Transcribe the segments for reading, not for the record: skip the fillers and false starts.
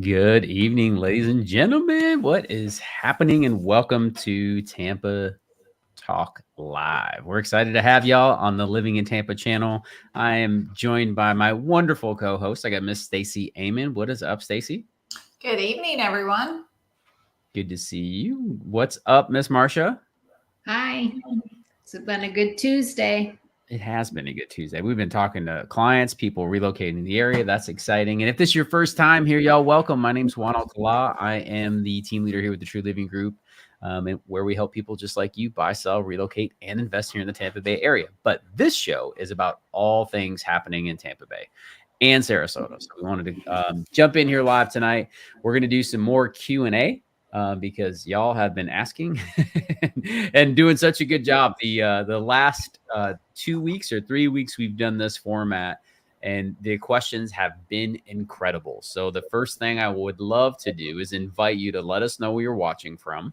Good evening, ladies and gentlemen. What is happening? And welcome to Tampa Talk Live. We're excited to have y'all on the Living in Tampa channel. I am joined by my wonderful co-host. I got Miss Stacy Amon. What is up, Stacy? Good evening, everyone. Good to see you. What's up, Miss Marsha? Hi. It's been a good Tuesday. It has been a good Tuesday. We've been talking to clients, people relocating in the area. That's exciting. And if this is your first time here, y'all, welcome. My name's Juan Alcala. I am the team leader here with the True Living Group, where we help people just like you buy, sell, relocate, and invest here in the Tampa Bay area. But this show is about all things happening in Tampa Bay and Sarasota. So we wanted to jump in here live tonight. We're going to do some more Q&A. Because y'all have been asking and doing such a good job. The last 2 weeks or 3 weeks we've done this format, and the questions have been incredible. So the first thing I would love to do is invite you to let us know where you're watching from.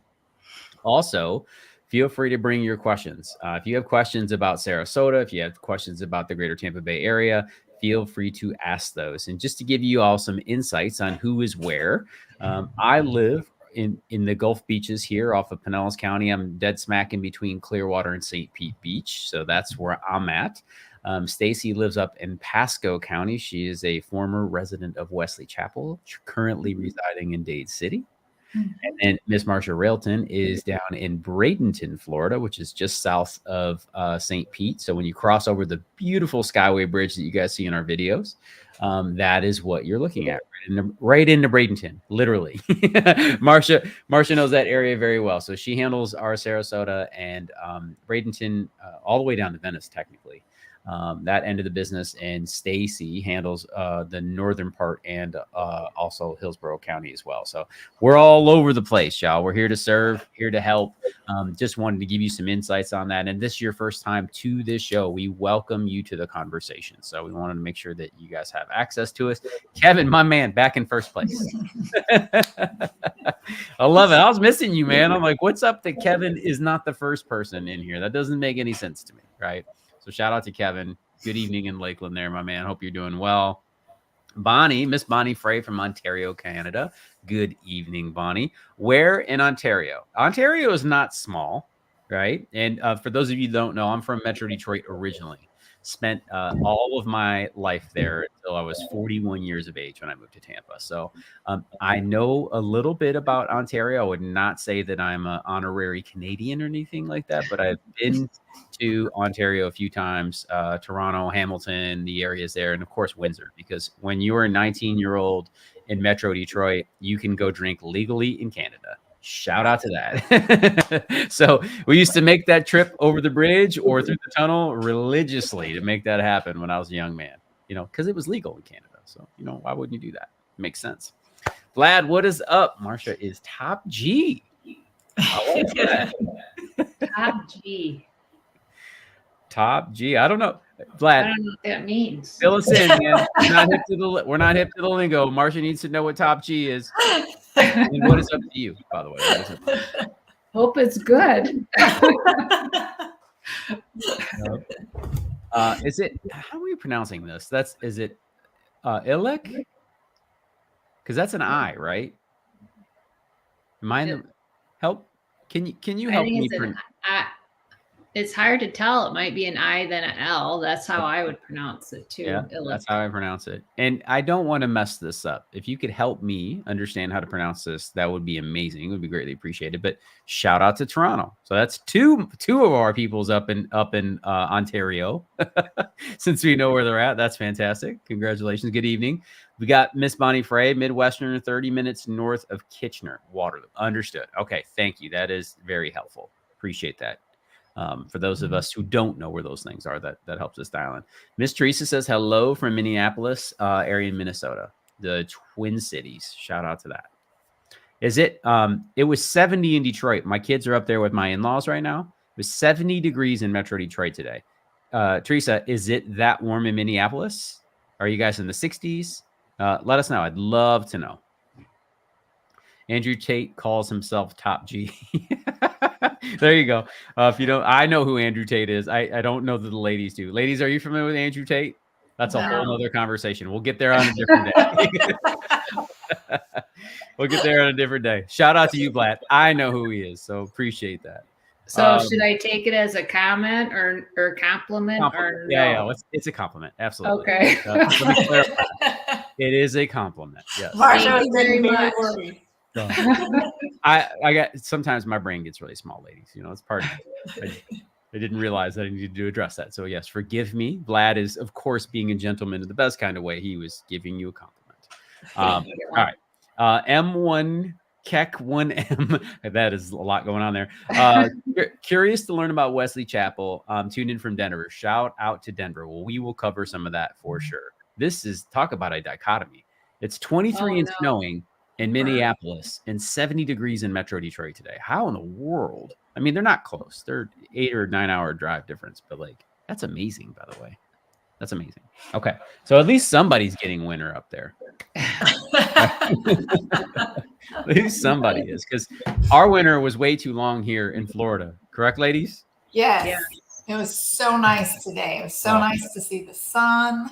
Also, feel free to bring your questions. If you have questions about Sarasota, if you have questions about the greater Tampa Bay area, feel free to ask those. And just to give you all some insights on who is where, I live in the Gulf Beaches here off of Pinellas County. I'm dead smack in between Clearwater and St. Pete Beach. So that's where I'm at. Stacy lives up in Pasco County. She is a former resident of Wesley Chapel, currently residing in Dade City. And then Miss Marsha Railton is down in Bradenton, Florida, which is just south of St. Pete. So when you cross over the beautiful Skyway Bridge that you guys see in our videos, that is what you're looking at, right into Bradenton, literally. Marsha knows that area very well. So she handles our Sarasota and Bradenton all the way down to Venice, technically. That end of the business, and Stacy handles the northern part and also Hillsborough County as well. So we're all over the place, y'all. We're here to serve, here to help. Just wanted to give you some insights on that. And this is your first time to this show. We welcome you to the conversation. So we wanted to make sure that you guys have access to us. Kevin, my man, back in first place. I love it. I was missing you, man. I'm like, what's up that Kevin is not the first person in here? That doesn't make any sense to me, right? So shout out to Kevin. Good evening in Lakeland there, my man. Hope you're doing well. Bonnie, Miss Bonnie Frey from Ontario, Canada. Good evening, Bonnie. Where in Ontario? Ontario is not small, right? And for those of you who don't know, I'm from Metro Detroit originally. Spent all of my life there until I was 41 years of age when I moved to Tampa. So I know a little bit about Ontario. I would not say that I'm an honorary Canadian or anything like that, but I've been to Ontario a few times, Toronto, Hamilton, the areas there, and of course Windsor, because when you're a 19-year-old in Metro Detroit, you can go drink legally in Canada. Shout out to that. So we used to make that trip over the bridge or through the tunnel religiously to make that happen when I was a young man, because it was legal in Canada. So, why wouldn't you do that? Makes sense. Vlad, what is up? Marsha is top G. I like that. Top G. Top G. I don't know. Vlad, I don't know what that means. fill us in, man. We're not hip to the lingo. Marsha needs to know what top G is. And what is up to you, by the way? Hope it's good. Is it? How are we pronouncing this? Is it Ilek? Because that's an I, right? Am I in the help? Can you help me? It's hard to tell. It might be an I then an L. That's how I would pronounce it too. Yeah, that's how I pronounce it. And I don't want to mess this up. If you could help me understand how to pronounce this, that would be amazing. It would be greatly appreciated. But shout out to Toronto. So that's two of our peoples up in Ontario. Since we know where they're at, that's fantastic. Congratulations. Good evening. We got Miss Bonnie Frey, Midwestern, 30 minutes north of Kitchener, Waterloo. Understood. Okay, thank you. That is very helpful. Appreciate that. For those of us who don't know where those things are, that helps us dial in. Miss Teresa says hello from Minneapolis area in Minnesota, the Twin Cities. Shout out to that. Is it? It was 70 in Detroit. My kids are up there with my in-laws right now. It was 70 degrees in Metro Detroit today. Teresa, is it that warm in Minneapolis? Are you guys in the 60s? Let us know. I'd love to know. Andrew Tate calls himself Top G. There you go. If you don't, I know who Andrew Tate is. I don't know that the ladies do. Ladies, are you familiar with Andrew Tate? That's a whole other conversation. We'll get there on a different day. We'll get there on a different day. Shout out to you, Vlad. I know who he is, so appreciate that. So should I take it as a comment or compliment or no? Yeah. It's a compliment. Absolutely. Okay. Let me clarify. It is a compliment. Yes. Marsha was very very much. worried. I got sometimes my brain gets really small, ladies. You know, it's part of it. I didn't realize that I needed to address that. So yes, forgive me. Vlad is, of course, being a gentleman in the best kind of way. He was giving you a compliment. All right. M1 Keck 1M. That is a lot going on there. Curious to learn about Wesley Chapel. Tuned in from Denver. Shout out to Denver. Well, we will cover some of that for sure. This is talk about a dichotomy. It's 23 and snowing in Minneapolis and 70 degrees in Metro Detroit today. How in the world? I mean, they're not close. They're 8 or 9 hour drive difference, but like that's amazing, by the way. That's amazing. Okay. So at least somebody's getting winter up there. At least somebody is, because our winter was way too long here in Florida. Correct, ladies? Yes. Yeah. It was so nice today. It was so nice to see the sun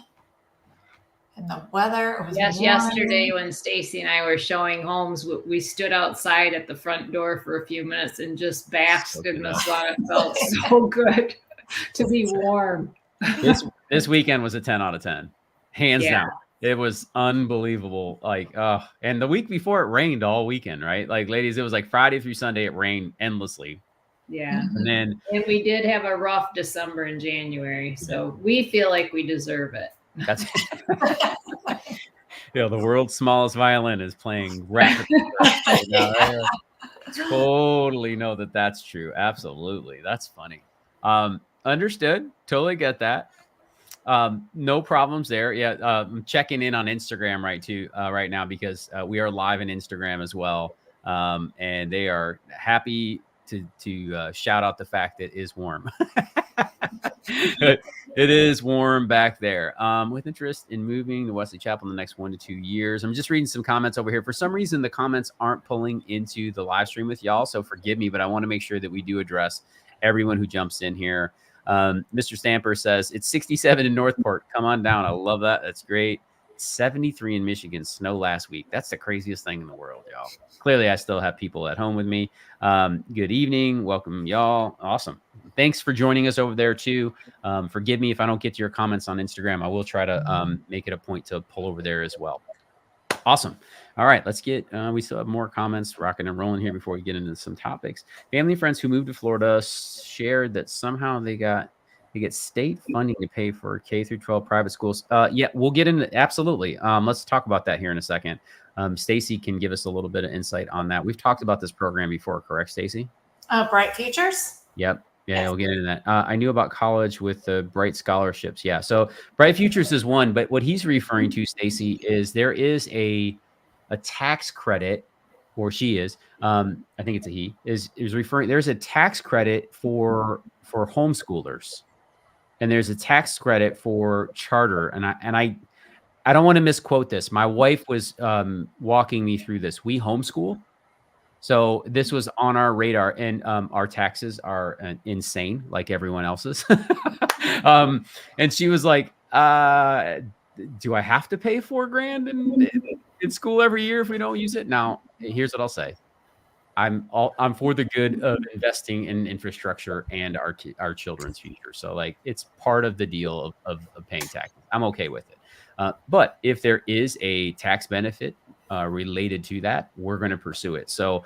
and the weather. It was warm. Yesterday when Stacy and I were showing homes, we stood outside at the front door for a few minutes and just basked in the sun. It felt so good to be warm. This weekend was a 10 out of 10. Hands down. It was unbelievable. Like, and the week before it rained all weekend, right? Like, ladies, it was like Friday through Sunday, it rained endlessly. Yeah. And we did have a rough December and January. So we feel like we deserve it. That's the world's smallest violin is playing rapid. Totally know that that's true. Absolutely. That's funny. Understood. Totally get that. No problems there. Yeah. I'm checking in on Instagram right now because we are live in Instagram as well. And they are happy to shout out the fact that it is warm. It is warm back there. With interest in moving to Wesley Chapel in the next 1 to 2 years. I'm just reading some comments over here. For some reason, the comments aren't pulling into the live stream with y'all, so forgive me, but I want to make sure that we do address everyone who jumps in here. Mr. Stamper says it's 67 in Northport. Come on down. I love that. That's great. 73 in Michigan. Snow last week. That's the craziest thing in the world, y'all. Clearly, I still have people at home with me. Good evening. Welcome, y'all. Awesome. Thanks for joining us over there, too. Forgive me if I don't get to your comments on Instagram. I will try to make it a point to pull over there as well. Awesome. All right, let's get, we still have more comments rocking and rolling here before we get into some topics. Family and friends who moved to Florida shared that somehow they get state funding to pay for K through 12 private schools. Yeah, we'll get into, absolutely. Let's talk about that here in a second. Stacy can give us a little bit of insight on that. We've talked about this program before, correct, Stacy? Bright Futures? Yep. Yeah, yes. We'll get into that. I knew about college with the Bright Scholarships. Yeah, so Bright Futures is one, but what he's referring to, Stacy, is there is a tax credit, or she is, I think it's a he, is referring, there's a tax credit for homeschoolers, and there's a tax credit for charter, and I don't want to misquote this. My wife was walking me through this. We homeschool. So this was on our radar, and our taxes are insane, like everyone else's. And she was like, do I have to pay $4,000 in school every year if we don't use it? Now, here's what I'll say. I'm for the good of investing in infrastructure and our children's future. So like, it's part of the deal of paying taxes. I'm okay with it. But if there is a tax benefit related to that, we're going to pursue it. So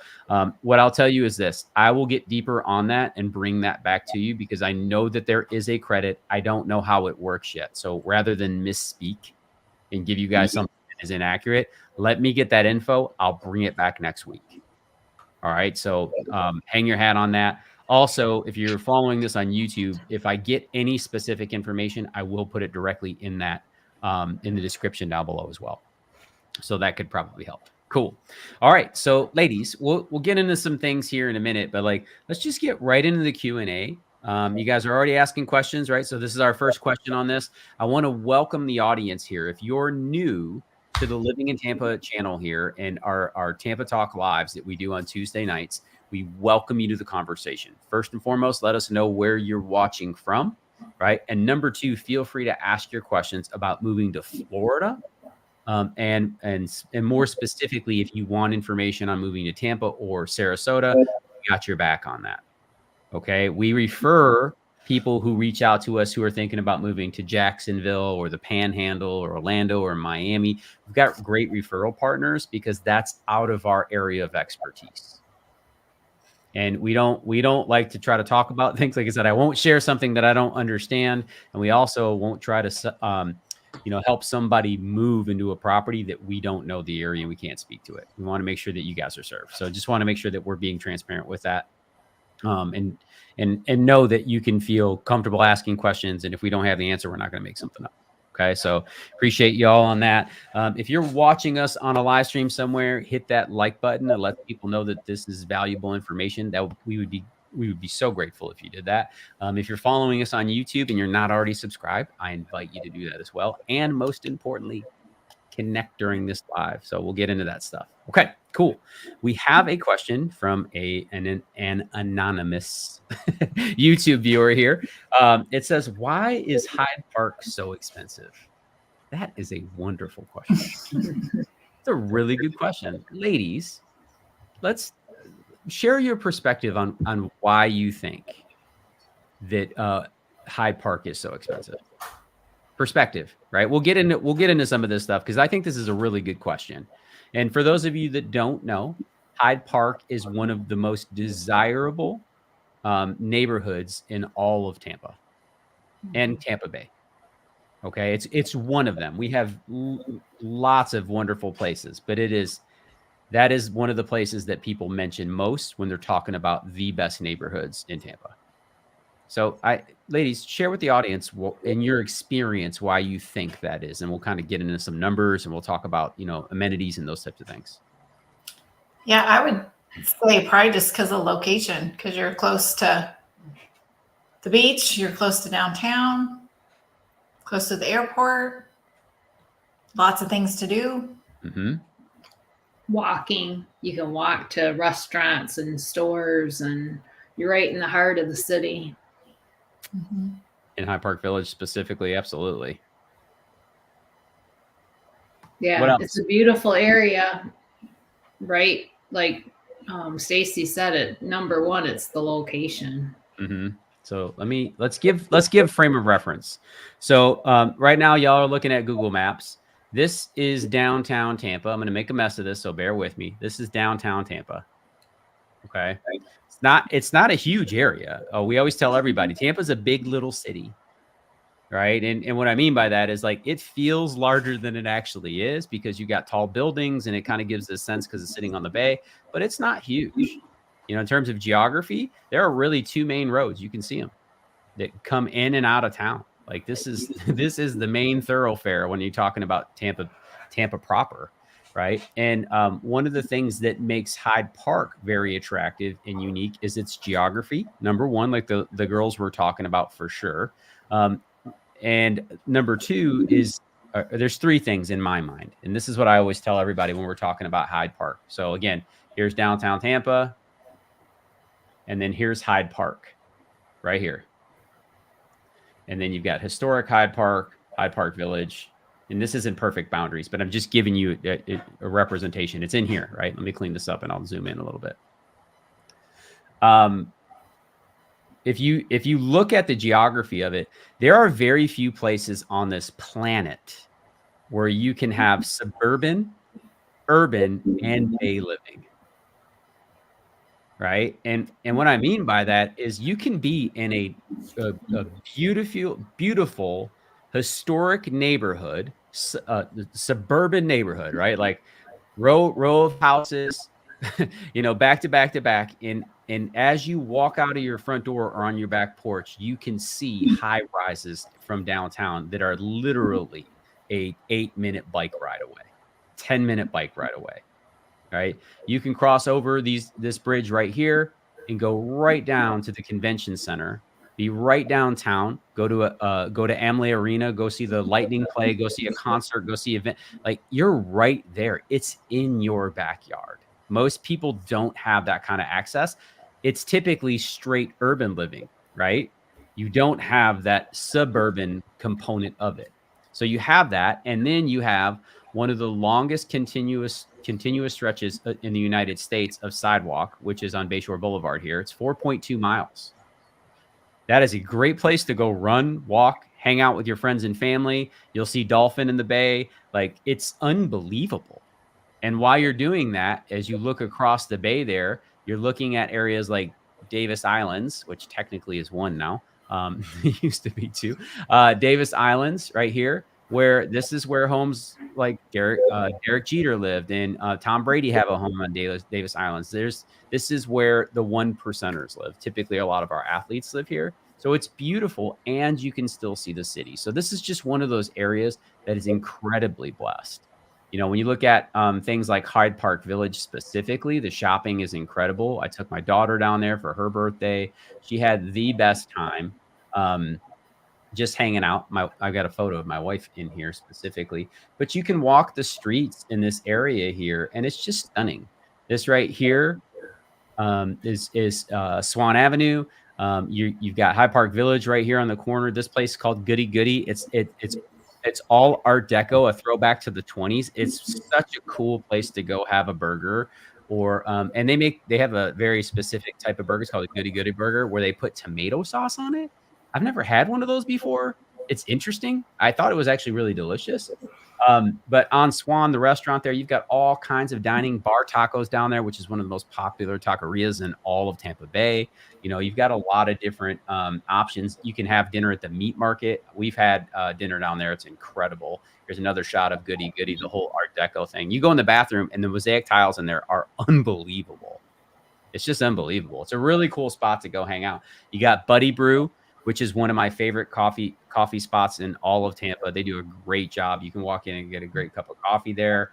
what I'll tell you is this: I will get deeper on that and bring that back to you, because I know that there is a credit. I don't know how it works yet. So rather than misspeak and give you guys something that is inaccurate, let me get that info. I'll bring it back next week. All right. So hang your hat on that. Also, if you're following this on YouTube, if I get any specific information, I will put it directly in that in the description down below as well. So that could probably help. Cool. All right. So ladies, we'll get into some things here in a minute, but like, let's just get right into the Q&A. You guys are already asking questions, right? So this is our first question on this. I want to welcome the audience here. If you're new to the Living in Tampa channel here and our Tampa Talk Lives that we do on Tuesday nights, we welcome you to the conversation. First and foremost, let us know where you're watching from, right? And number two, feel free to ask your questions about moving to Florida. And more specifically, if you want information on moving to Tampa or Sarasota, we got your back on that. Okay. We refer people who reach out to us who are thinking about moving to Jacksonville or the Panhandle or Orlando or Miami. We've got great referral partners because that's out of our area of expertise. And we don't like to try to talk about things. Like I said, I won't share something that I don't understand. And we also won't try to, help somebody move into a property that we don't know the area and we can't speak to it. We want to make sure that you guys are served. So just want to make sure that we're being transparent with that. And know that you can feel comfortable asking questions. And if we don't have the answer, we're not going to make something up. Okay. So appreciate y'all on that. If you're watching us on a live stream somewhere, hit that like button and let people know that this is valuable information. That we would be so grateful if you did that. If you're following us on YouTube and you're not already subscribed, I invite you to do that as well. And most importantly, connect during this live. So we'll get into that stuff. Okay, cool. We have a question from an anonymous YouTube viewer here. It says, why is Hyde Park so expensive? That is a wonderful question. It's a really good question. Ladies, let's share your perspective on why you think that Hyde Park is so expensive. Perspective, right? We'll get into some of this stuff because I think this is a really good question. And for those of you that don't know, Hyde Park is one of the most desirable neighborhoods in all of Tampa and Tampa Bay. Okay, it's one of them. We have lots of wonderful places, but that is one of the places that people mention most when they're talking about the best neighborhoods in Tampa. So ladies, share with the audience in your experience why you think that is, and we'll kind of get into some numbers and we'll talk about, amenities and those types of things. Yeah, I would say probably just because of location, because you're close to the beach, you're close to downtown, close to the airport, lots of things to do. Mm-hmm. Walking, you can walk to restaurants and stores, and you're right in the heart of the city. Mm-hmm. In Hyde Park Village specifically, absolutely. Yeah, it's a beautiful area, right? Like Stacy said it, number one, it's the location. Mm-hmm. So let's give frame of reference. So right now, y'all are looking at Google Maps. This is downtown Tampa. I'm going to make a mess of this, so bear with me. This is downtown Tampa. Okay. It's not a huge area. We always tell everybody Tampa's a big little city, right? And what I mean by that is like it feels larger than it actually is because you got tall buildings and it kind of gives this sense because it's sitting on the bay, but it's not huge. In terms of geography, there are really two main roads. You can see them that come in and out of town. Like this is the main thoroughfare when you're talking about Tampa proper. Right. And one of the things that makes Hyde Park very attractive and unique is its geography. Number one, like the girls were talking about for sure. And number two is there's three things in my mind. And this is what I always tell everybody when we're talking about Hyde Park. So again, here's downtown Tampa. And then here's Hyde Park right here. And then you've got historic Hyde Park Village. And this isn't perfect boundaries, but I'm just giving you a representation. It's in here, right? Let me clean this up and I'll zoom in a little bit. If you look at the geography of it, there are very few places on this planet where you can have suburban, urban, and bay living. Right. And what I mean by that is you can be in a beautiful historic neighborhood, suburban neighborhood, right? Like row of houses, back to back to back. And as you walk out of your front door or on your back porch, you can see high rises from downtown that are literally a 8-minute bike ride away, 10-minute bike ride away. Right. You can cross over this bridge right here and go right down to the convention center, be right downtown, go to Amley Arena, go see the Lightning play, go see a concert, go see event. Like you're right there. It's in your backyard. Most people don't have that kind of access. It's typically straight urban living, right? You don't have that suburban component of it. So you have that. And then you have one of the longest continuous stretches in the United States of sidewalk, which is on Bayshore Boulevard here. It's 4.2 miles. That is a great place to go run, walk, hang out with your friends and family. You'll see dolphin in the bay. Like, it's unbelievable. And while you're doing that, as you look across the bay there, you're looking at areas like Davis Islands, which technically is one now. It used to be two. Davis Islands right here, where this is where homes like Derek Jeter lived, and Tom Brady have a home on Davis Islands. This is where the 1%ers live. Typically, a lot of our athletes live here. So it's beautiful, and you can still see the city. So this is just one of those areas that is incredibly blessed. You know, when you look at things like Hyde Park Village specifically, the shopping is incredible. I took my daughter down there for her birthday. She had the best time just hanging out. I've got a photo of my wife in here specifically. But you can walk the streets in this area here, and it's just stunning. This right here is Swan Avenue. You've got Hyde Park Village right here on the corner. This place is called Goody Goody. It's all Art Deco, a throwback to the 20s. It's such a cool place to go have a burger, or and they have a very specific type of burger. It's called a Goody Goody burger, where they put tomato sauce on it. I've never had one of those before. It's interesting. I thought it was actually really delicious. But on Swan, the restaurant there, you've got all kinds of dining, bar tacos down there, which is one of the most popular taquerias in all of Tampa Bay. You know, you've got a lot of different options. You can have dinner at the meat market. We've had dinner down there. It's incredible. Here's another shot of Goody Goody, the whole Art Deco thing. You go in the bathroom, and the mosaic tiles in there are unbelievable. It's just unbelievable. It's a really cool spot to go hang out. You got Buddy Brew, which is one of my favorite coffee spots in all of Tampa. They do a great job. You can walk in and get a great cup of coffee there.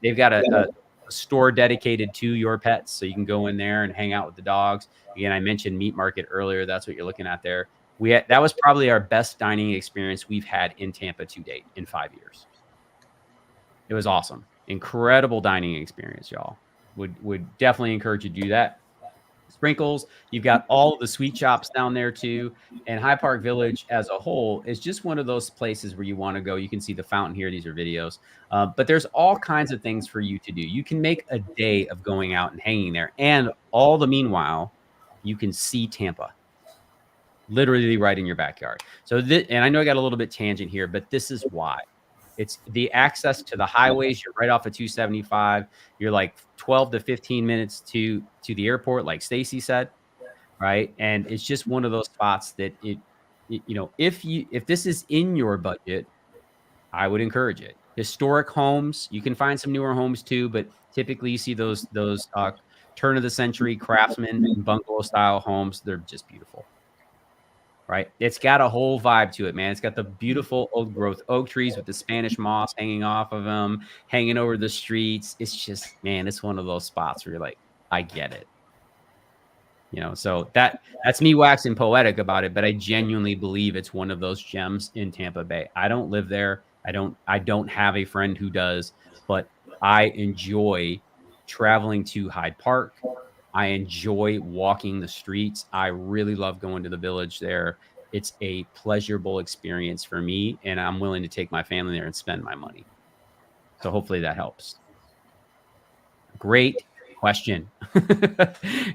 They've got a store dedicated to your pets, so you can go in there and hang out with the dogs. Again, I mentioned Meat Market earlier. That's what you're looking at there. That was probably our best dining experience we've had in Tampa to date in 5 years. It was awesome. Incredible dining experience, y'all. Would definitely encourage you to do that. Sprinkles, you've got all the sweet shops down there too, and Hyde Park Village as a whole is just one of those places where you want to go. You can see the fountain here. These are videos, but there's all kinds of things for you to do. You can make a day of going out and hanging there, and all the meanwhile, you can see Tampa literally right in your backyard. So and I know I got a little bit tangent here, but this is why. It's the access to the highways. You're right off of 275. You're like 12 to 15 minutes to the airport, like Stacy said, right? And it's just one of those spots that if this is in your budget, I would encourage it. Historic homes, you can find some newer homes too, but typically you see those turn of the century craftsman and bungalow style homes. They're just beautiful. Right. It's got a whole vibe to it, man. It's got the beautiful old growth oak trees with the Spanish moss hanging off of them, hanging over the streets. It's just, man, it's one of those spots where you're like, I get it. You know, so that's me waxing poetic about it, but I genuinely believe it's one of those gems in Tampa Bay. I don't live there. I don't have a friend who does, but I enjoy traveling to Hyde Park. I enjoy walking the streets. I really love going to the village there. It's a pleasurable experience for me, and I'm willing to take my family there and spend my money. So hopefully that helps. Great question.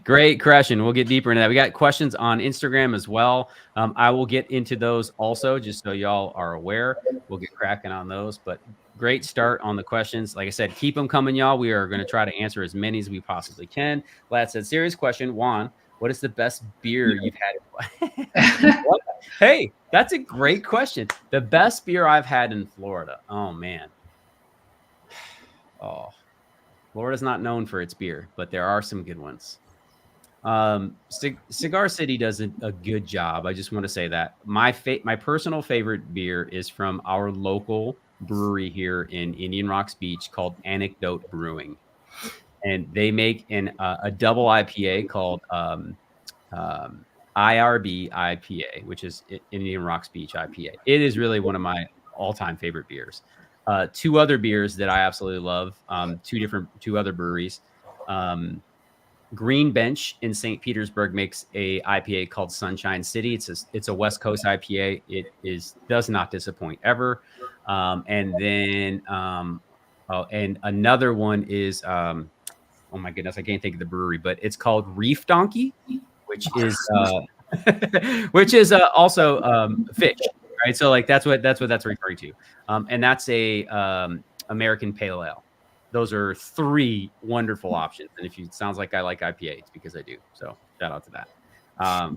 Great question. We'll get deeper into that. We got questions on Instagram as well. I will get into those also, just so y'all are aware. We'll get cracking on those, but great start on the questions. Like I said, keep them coming, y'all. We are going to try to answer as many as we possibly can. Lad said, serious question. Juan, what is the best beer you've had? Hey, that's a great question. The best beer I've had in Florida. Oh, man. Oh, Florida's not known for its beer, but there are some good ones. Cigar City does a good job. I just want to say that. My personal favorite beer is from our local brewery here in Indian Rocks Beach called Anecdote Brewing, and they make a double IPA called IRB IPA, which is Indian Rocks Beach IPA. It is really one of my all-time favorite beers. Two other beers that I absolutely love, two other breweries. Green Bench in St. Petersburg makes a IPA called Sunshine City. It's a West Coast IPA. It does not disappoint ever. And then Oh, and another one is oh my goodness, I can't think of the brewery, but it's called Reef Donkey, which is also fish, right? So like that's what that's referring to, and that's a American Pale Ale. Those are 3 wonderful options, and if you sounds like I like IPA, it's because I do. So shout out to that.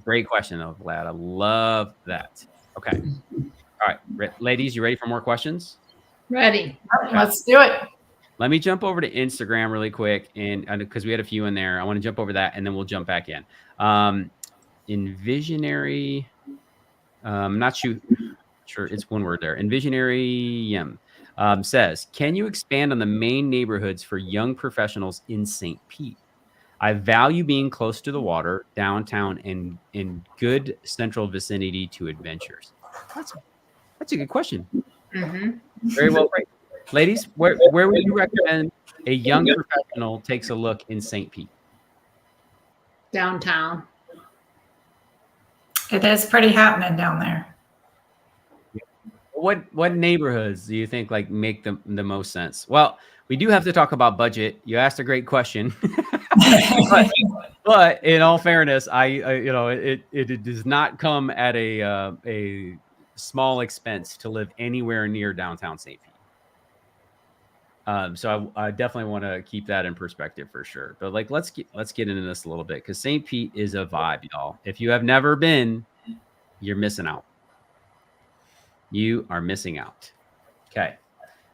Great question, though, Vlad. I love that. Okay, all right, ladies, you ready for more questions? Ready. Okay. Let's do it. Let me jump over to Instagram really quick, and because we had a few in there, I want to jump over that, and then we'll jump back in. In Visionary, not sure it's one word there. In Visionary says, can you expand on the main neighborhoods for young professionals in St. Pete? I value being close to the water, downtown, and in good central vicinity to adventures. That's a good question. Very well phrased. Ladies, where would you recommend a young professional takes a look in St. Pete? Downtown. It is pretty happening down there. What neighborhoods do you think like make the most sense? Well, we do have to talk about budget. You asked a great question, but in all fairness, it does not come at a small expense to live anywhere near downtown St. Pete. So I definitely want to keep that in perspective for sure. But like, let's get into this a little bit, because St. Pete is a vibe, y'all. If you have never been, you're missing out. You are missing out. Okay.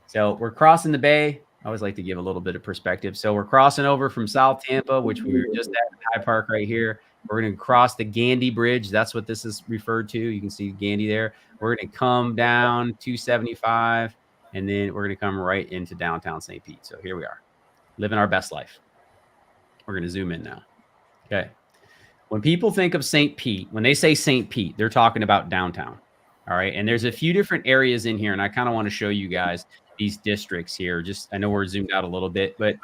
So we're crossing the bay. I always like to give a little bit of perspective. So we're crossing over from South Tampa, which we were just at High Park right here. We're going to cross the Gandy Bridge. That's what this is referred to. You can see Gandy there. We're going to come down 275. And then we're going to come right into downtown St. Pete. So here we are, living our best life. We're going to zoom in now. Okay. When people think of St. Pete, when they say St. Pete, they're talking about downtown. All right. And there's a few different areas in here, and I kind of want to show you guys these districts here. I know we're zoomed out a little bit, but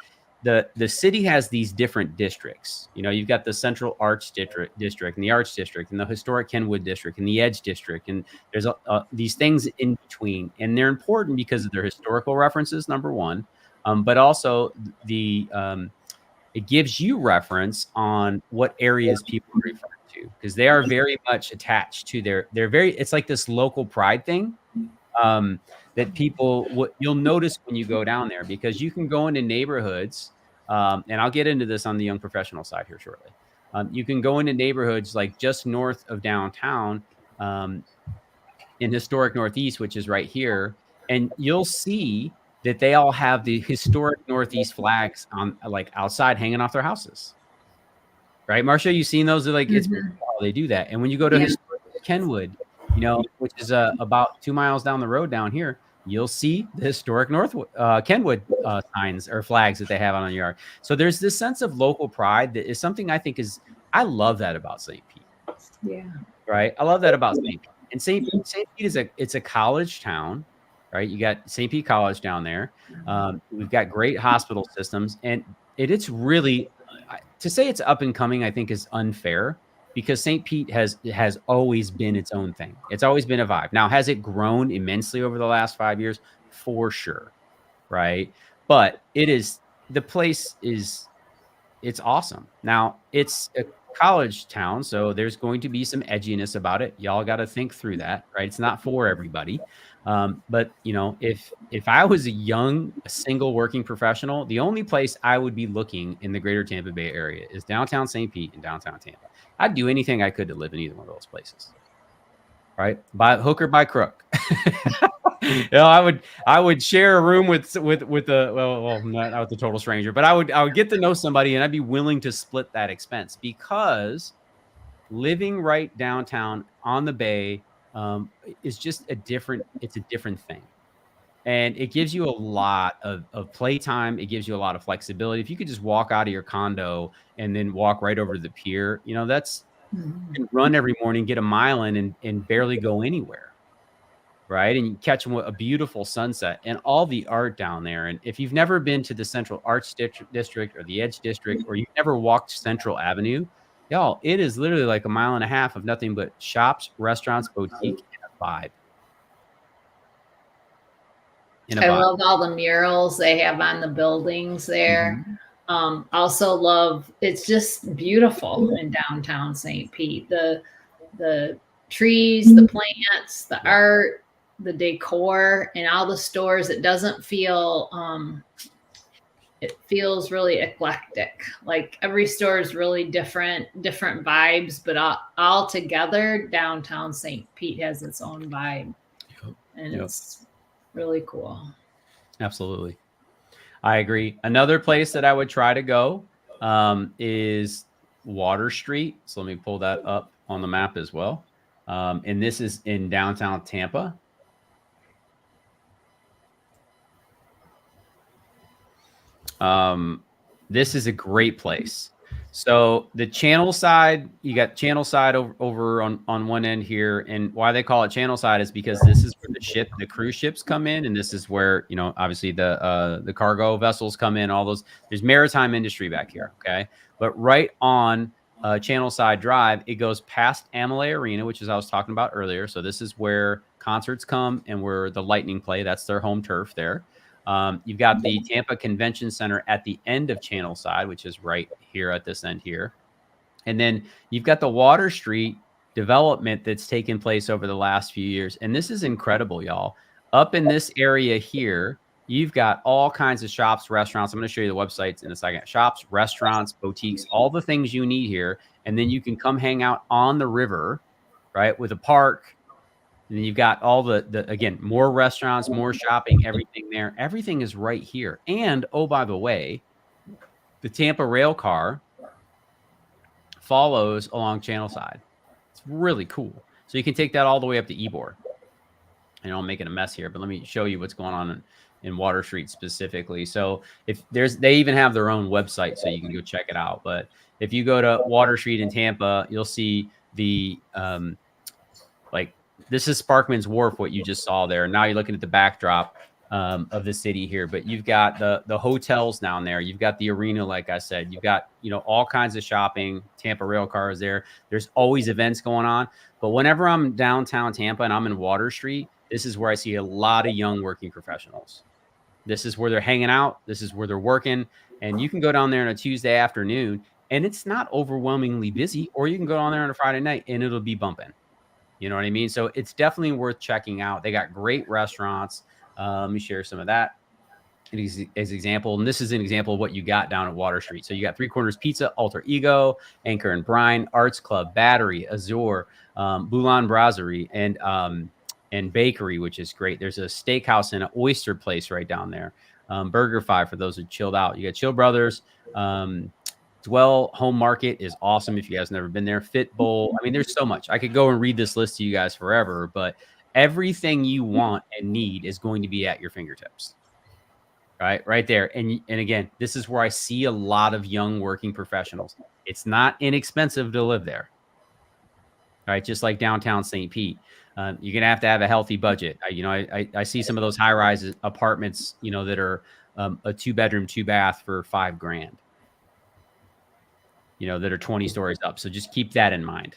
the city has these different districts. You know, you've got the Central Arts District and the Arts District and the Historic Kenwood District and the Edge District. And there's these things in between, and they're important because of their historical references, number one, but also it gives you reference on what areas people refer to, because they are very much attached to it's like this local pride thing. That people, you'll notice when you go down there, because you can go into neighborhoods, and I'll get into this on the young professional side here shortly. You can go into neighborhoods like just north of downtown, in historic Northeast, which is right here, and you'll see that they all have the historic Northeast flags on, like, outside hanging off their houses. Right, Marsha, you seen those? They're like, it's how they do that. And when you go to historic Kenwood, you know, which is about 2 miles down the road down here, you'll see the historic Kenwood signs or flags that they have on the yard. So there's this sense of local pride that is something I think I love that about St. Pete. Yeah. Right. I love that about St. Pete. And St. Pete it's a college town, right? You got St. Pete College down there. We've got great hospital systems, and it's really, to say it's up and coming, I think is unfair, because St. Pete has always been its own thing. It's always been a vibe. Now, has it grown immensely over the last 5 years? For sure, right? But it's awesome. Now, it's a college town, so there's going to be some edginess about it. Y'all got to think through that, right? It's not for everybody. But you know, if I was a single working professional, the only place I would be looking in the greater Tampa Bay area is downtown St. Pete and downtown Tampa. I'd do anything I could to live in either one of those places, right? By hook or by crook. You know, I would share a room with not with a total stranger, but I would get to know somebody, and I'd be willing to split that expense, because living right downtown on the bay is just a different thing. And it gives you a lot of playtime. It gives you a lot of flexibility. If you could just walk out of your condo and then walk right over to the pier, you know, you can run every morning, get a mile in, and barely go anywhere, right? And you catch a beautiful sunset and all the art down there. And if you've never been to the Central Arts District or the Edge District, or you've never walked Central Avenue, y'all, it is literally like a mile and a half of nothing but shops, restaurants, boutique, and a vibe. I love all the murals they have on the buildings there. Also love, it's just beautiful in downtown St. Pete. The trees, the plants, the art, the decor, and all the stores. It doesn't feel it feels really eclectic. Like every store is really different vibes, but all together, downtown St. Pete has its own vibe. And it's really cool. Absolutely. I agree. Another place that I would try to go is Water Street. So let me pull that up on the map as well. And this is in downtown Tampa. This is a great place. So the Channelside, you got Channelside over on one end here. And why they call it Channelside is because this is where the cruise ships come in. And this is where, obviously the cargo vessels come in, all those. There's maritime industry back here. Okay. But right on Channelside Drive, it goes past Amalie Arena, which is I was talking about earlier. So this is where concerts come and where the Lightning play. That's their home turf there. You've got the Tampa Convention Center at the end of Channelside, which is right here at this end here. And then you've got the Water Street development that's taken place over the last few years. And this is incredible, y'all. Up in this area here, you've got all kinds of shops, restaurants. I'm going to show you the websites in a second. Shops, restaurants, boutiques, all the things you need here. And then you can come hang out on the river, right, with a park. And then you've got all the again, more restaurants, more shopping, everything there. Everything is right here. And, oh, by the way, the Tampa rail car follows along Channelside. It's really cool. So you can take that all the way up to Ybor. And I'm making a mess here, but let me show you what's going on in Water Street specifically. So they even have their own website, so you can go check it out. But if you go to Water Street in Tampa, you'll see the this is Sparkman's Wharf, what you just saw there. Now you're looking at the backdrop of the city here, but you've got the hotels down there. You've got the arena, like I said. You've got, all kinds of shopping. Tampa rail car is there. There's always events going on. But whenever I'm downtown Tampa and I'm in Water Street, this is where I see a lot of young working professionals. This is where they're hanging out. This is where they're working. And you can go down there on a Tuesday afternoon, and it's not overwhelmingly busy, or you can go down there on a Friday night, and it'll be bumping. You know what I mean? So it's definitely worth checking out. They got great restaurants. Let me share some of that as an example. And this is an example of what you got down at Water Street. So you got Three Corners Pizza, Alter Ego, Anchor and Brine, Arts Club, Battery, Azure, Boulan Brasserie, and Bakery, which is great. There's a steakhouse and an oyster place right down there. Burger Five for those who chilled out. You got Chill Brothers. Dwell Home Market is awesome if you guys have never been there. Fit Bowl. I mean, there's so much. I could go and read this list to you guys forever, but everything you want and need is going to be at your fingertips. Right there. And again, this is where I see a lot of young working professionals. It's not inexpensive to live there. Right? Just like downtown St. Pete. You're going to have a healthy budget. I see some of those high-rise apartments, that are a 2-bedroom, 2-bath for $5,000. That are 20 stories up. So just keep that in mind.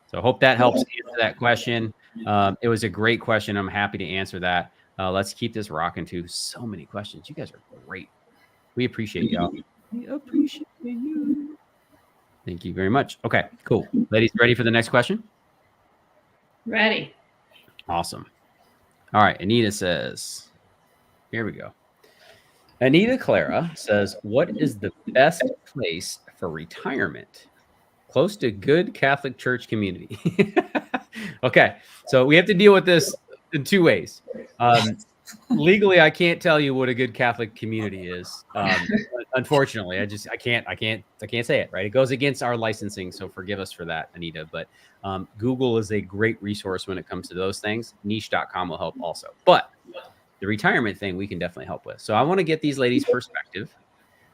So I hope that helps answer that question. It was a great question. I'm happy to answer that. Let's keep this rocking too. So many questions. You guys are great. We appreciate y'all. We appreciate you. Thank you very much. Okay, cool. Ladies, ready for the next question? Ready. Awesome. All right. Anita says, here we go. Anita Clara says, what is the best place for retirement? Close to good Catholic church community. Okay. So we have to deal with this in two ways. Legally, I can't tell you what a good Catholic community is. Unfortunately, I can't say it, right? It goes against our licensing. So forgive us for that, Anita. But Google is a great resource when it comes to those things. Niche.com will help also. But the retirement thing we can definitely help with. So I want to get these ladies' perspective.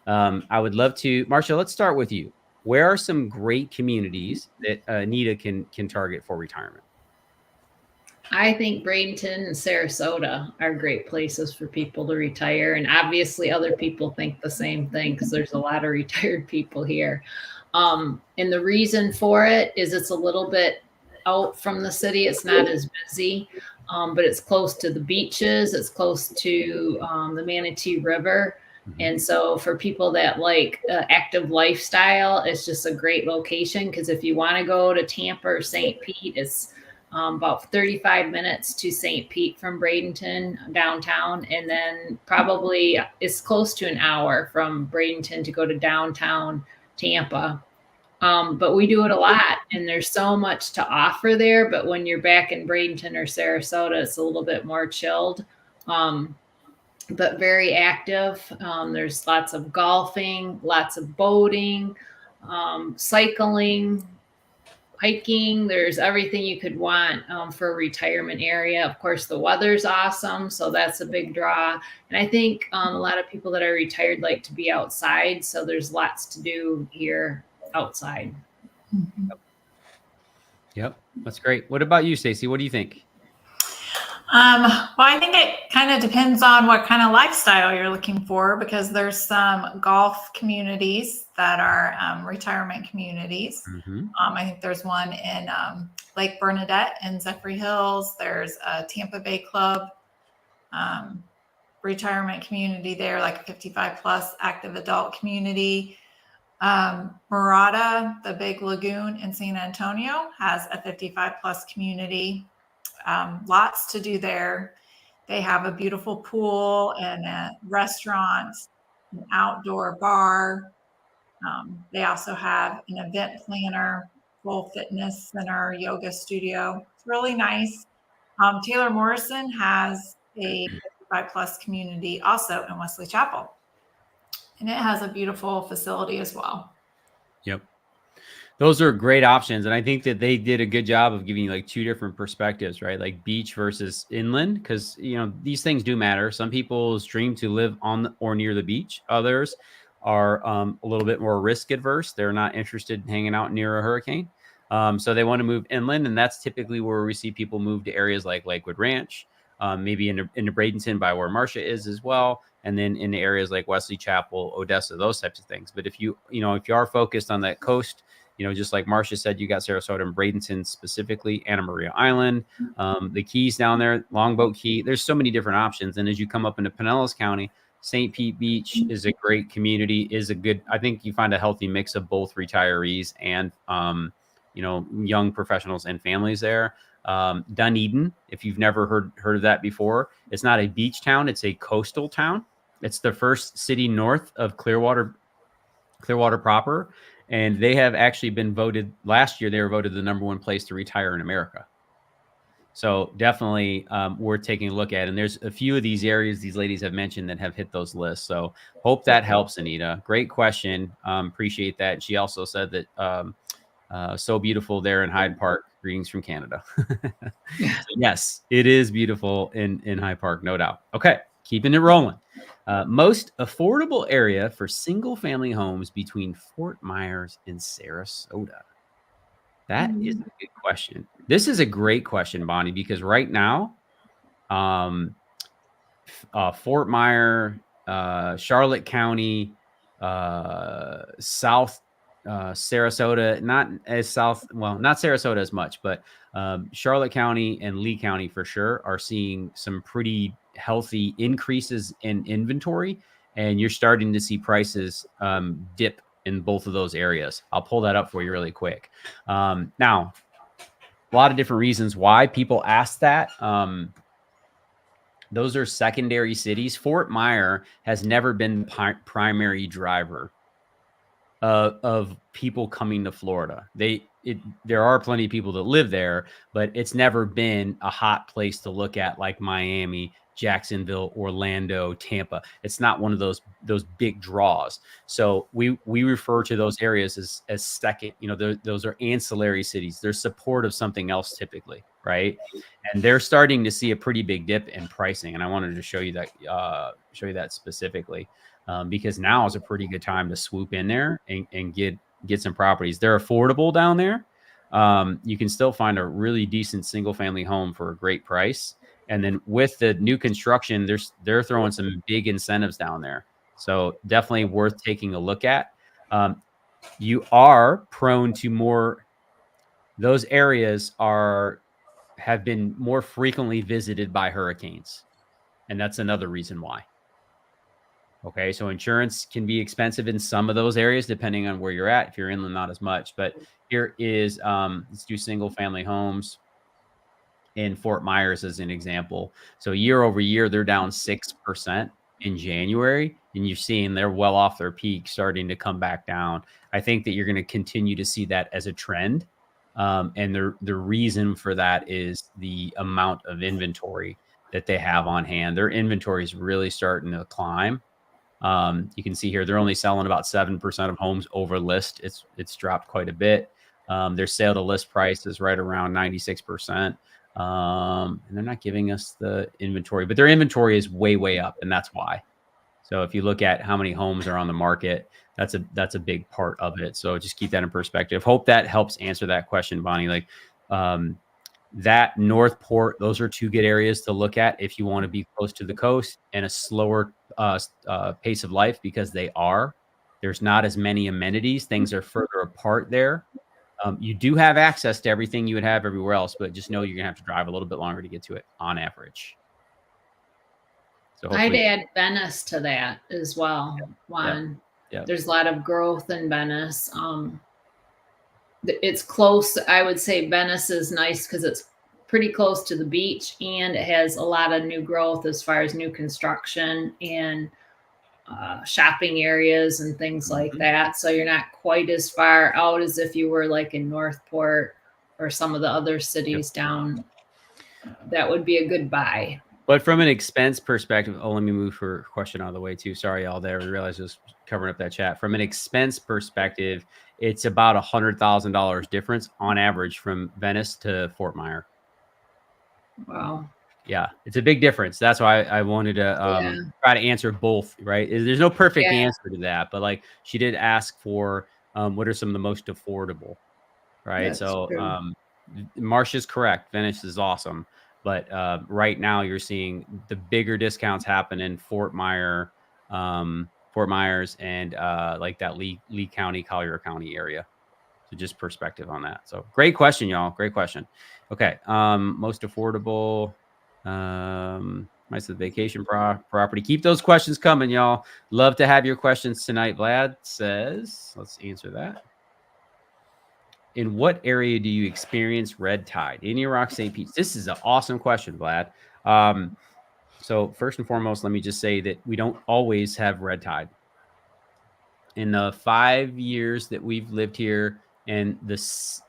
I would love to, Marsha, let's start with you. Where are some great communities that Anita can target for retirement? I think Bradenton and Sarasota are great places for people to retire. And obviously other people think the same thing because there's a lot of retired people here. And the reason for it is it's a little bit out from the city. It's not as busy. but it's close to the beaches. It's close to the Manatee River. And so for people that like active lifestyle, it's just a great location, because if you want to go to Tampa or St. Pete, it's about 35 minutes to St. Pete from Bradenton downtown. And then probably it's close to an hour from Bradenton to go to downtown Tampa. But we do it a lot, and there's so much to offer there. But when you're back in Bradenton or Sarasota, it's a little bit more chilled, but very active. There's lots of golfing, lots of boating, cycling, hiking. There's everything you could want for a retirement area. Of course, the weather's awesome, so that's a big draw. And I think a lot of people that are retired like to be outside, so there's lots to do here outside. Yep, that's great. What about you, Stacy? What do you think? Well, I think it kind of depends on what kind of lifestyle you're looking for, because there's some golf communities that are retirement communities. I think there's one in Lake Bernadette in Zephyr Hills. There's a Tampa Bay Club retirement community there, like a 55 plus active adult community. Murata, the big lagoon in San Antonio, has a 55 plus community. Lots to do there. They have a beautiful pool and a restaurant, an outdoor bar. They also have an event planner, full fitness center, yoga studio. It's really nice. Taylor Morrison has a 55 plus community also in Wesley Chapel, and it has a beautiful facility as well. Yep. Those are great options. And I think that they did a good job of giving you like two different perspectives, right? Like beach versus inland, because, you know, these things do matter. Some people's dream to live on or near the beach. Others are a little bit more risk adverse. They're not interested in hanging out near a hurricane. So they want to move inland. And that's typically where we see people move to areas like Lakewood Ranch, maybe into Bradenton by where Marsha is as well. And then in areas like Wesley Chapel, Odessa, those types of things. But if you are focused on that coast, you know, just like Marsha said, you got Sarasota and Bradenton specifically, Anna Maria Island, the Keys down there, Longboat Key. There's so many different options. And as you come up into Pinellas County, St. Pete Beach is a great community, I think you find a healthy mix of both retirees and, young professionals and families there. Dunedin, if you've never heard of that before, it's not a beach town, it's a coastal town. It's the first city north of Clearwater proper. And they have actually been voted last year. They were voted the #1 place to retire in America. So definitely worth taking a look at. And there's a few of these areas these ladies have mentioned that have hit those lists. So hope that helps, Anita. Great question. Appreciate that. She also said that so beautiful there in Hyde Park. Greetings from Canada. So yes, it is beautiful in Hyde Park, no doubt. Okay, keeping it rolling. Most affordable area for single-family homes between Fort Myers and Sarasota. That is a good question. This is a great question, Bonnie, because right now, Fort Myers, Charlotte County, South Sarasota, not Sarasota as much, but Charlotte County and Lee County for sure are seeing some pretty healthy increases in inventory, and you're starting to see prices dip in both of those areas. I'll pull that up for you really quick. Now, a lot of different reasons why people ask that. Those are secondary cities. Fort Myers has never been the primary driver of people coming to Florida. There are plenty of people that live there, but it's never been a hot place to look at like Miami, Jacksonville, Orlando, Tampa. It's not one of those big draws. So we refer to those areas as second, those are ancillary cities. They're support of something else typically, right? And they're starting to see a pretty big dip in pricing. And I wanted to show you that specifically because now is a pretty good time to swoop in there and get some properties. They're affordable down there. You can still find a really decent single family home for a great price. And then with the new construction, they're throwing some big incentives down there. So definitely worth taking a look at. You are prone to more, those areas are have been more frequently visited by hurricanes. And that's another reason why. Okay, so insurance can be expensive in some of those areas, depending on where you're at. If you're inland, not as much. But here is, let's do single family homes in Fort Myers as an example. So year over year, they're down 6% in January, and you're seeing they're well off their peak, starting to come back down. I think that you're going to continue to see that as a trend. And the reason for that is the amount of inventory that they have on hand. Their inventory is really starting to climb. You can see here, they're only selling about 7% of homes over list. It's dropped quite a bit. Their sale to list price is right around 96%. And they're not giving us the inventory, but their inventory is way, way up. And that's why. So if you look at how many homes are on the market, that's a big part of it. So just keep that in perspective. Hope that helps answer that question, Bonnie. Like, that Northport, those are two good areas to look at if you want to be close to the coast and a slower pace of life, because there's not as many amenities. Things are further apart there. You do have access to everything you would have everywhere else, but just know you're gonna have to drive a little bit longer to get to it on average. So I'd add Venice to that as well. Juan. Yeah. There's a lot of growth in Venice. It's close. I would say Venice is nice because it's pretty close to the beach, and it has a lot of new growth as far as new construction and shopping areas and things like that. So you're not quite as far out as if you were like in Northport or some of the other cities down. That would be a good buy. But from an expense perspective, let me move her question out of the way too. Sorry, y'all there. We realized I was covering up that chat. From an expense perspective, it's about $100,000 difference on average from Venice to Fort Myers. Wow. Yeah, it's a big difference. That's why I wanted to try to answer both, right? There's no perfect answer to that, but like she did ask for what are some of the most affordable, right? That's so Marsha's correct. Venice is awesome. But right now you're seeing the bigger discounts happen in Fort Myers and like that Lee County, Collier County area. So just perspective on that. So great question, y'all. Great question. Okay. Most affordable. Nice vacation property. Keep those questions coming, y'all. Love to have your questions tonight. Vlad says, let's answer that. In what area do you experience red tide? Indian Rock, St. Pete. This is an awesome question, Vlad. So first and foremost, let me just say that we don't always have red tide. In the 5 years that we've lived here and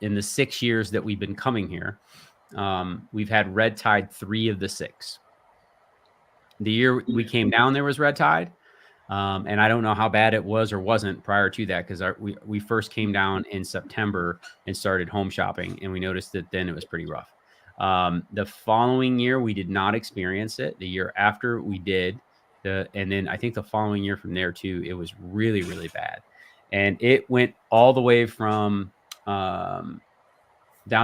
in the 6 years that we've been coming here, we've had red tide 3 of the 6. The year we came down, there was red tide. And I don't know how bad it was or wasn't prior to that, because we first came down in September and started home shopping, and we noticed that then it was pretty rough. The following year, we did not experience it. The year after, we did. And then I think the following year from there, too, it was really, really bad. And it went all the way from down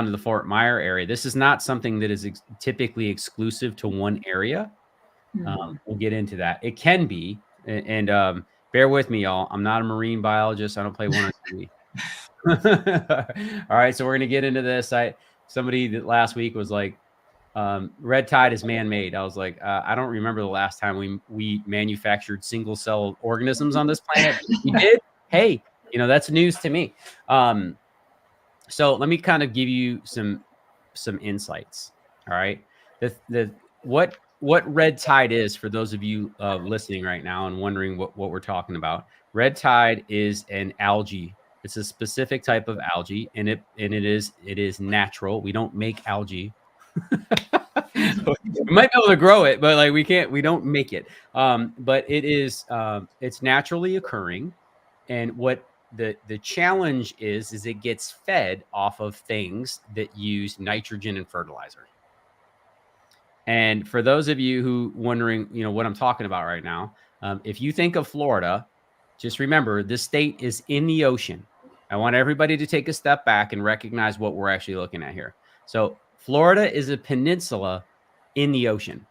to the Fort Myers area. This is not something that is typically exclusive to one area. We'll get into that. It can be. And bear with me, y'all. I'm not a marine biologist. I don't play 1 on TV. All right, so we're gonna get into this. Somebody that last week was like, red tide is man-made. I was like, I don't remember the last time we manufactured single-cell organisms on this planet. We did. Hey, that's news to me. So let me kind of give you some insights. All right, what red tide is, for those of you listening right now and wondering what we're talking about. Red tide is an algae. It's a specific type of algae, and it is natural. We don't make algae. We might be able to grow it, but like we don't make it. But it is it's naturally occurring. And what the challenge is it gets fed off of things that use nitrogen and fertilizer. And for those of you who wondering, what I'm talking about right now, if you think of Florida, just remember this state is in the ocean. I want everybody to take a step back and recognize what we're actually looking at here. So Florida is a peninsula in the ocean.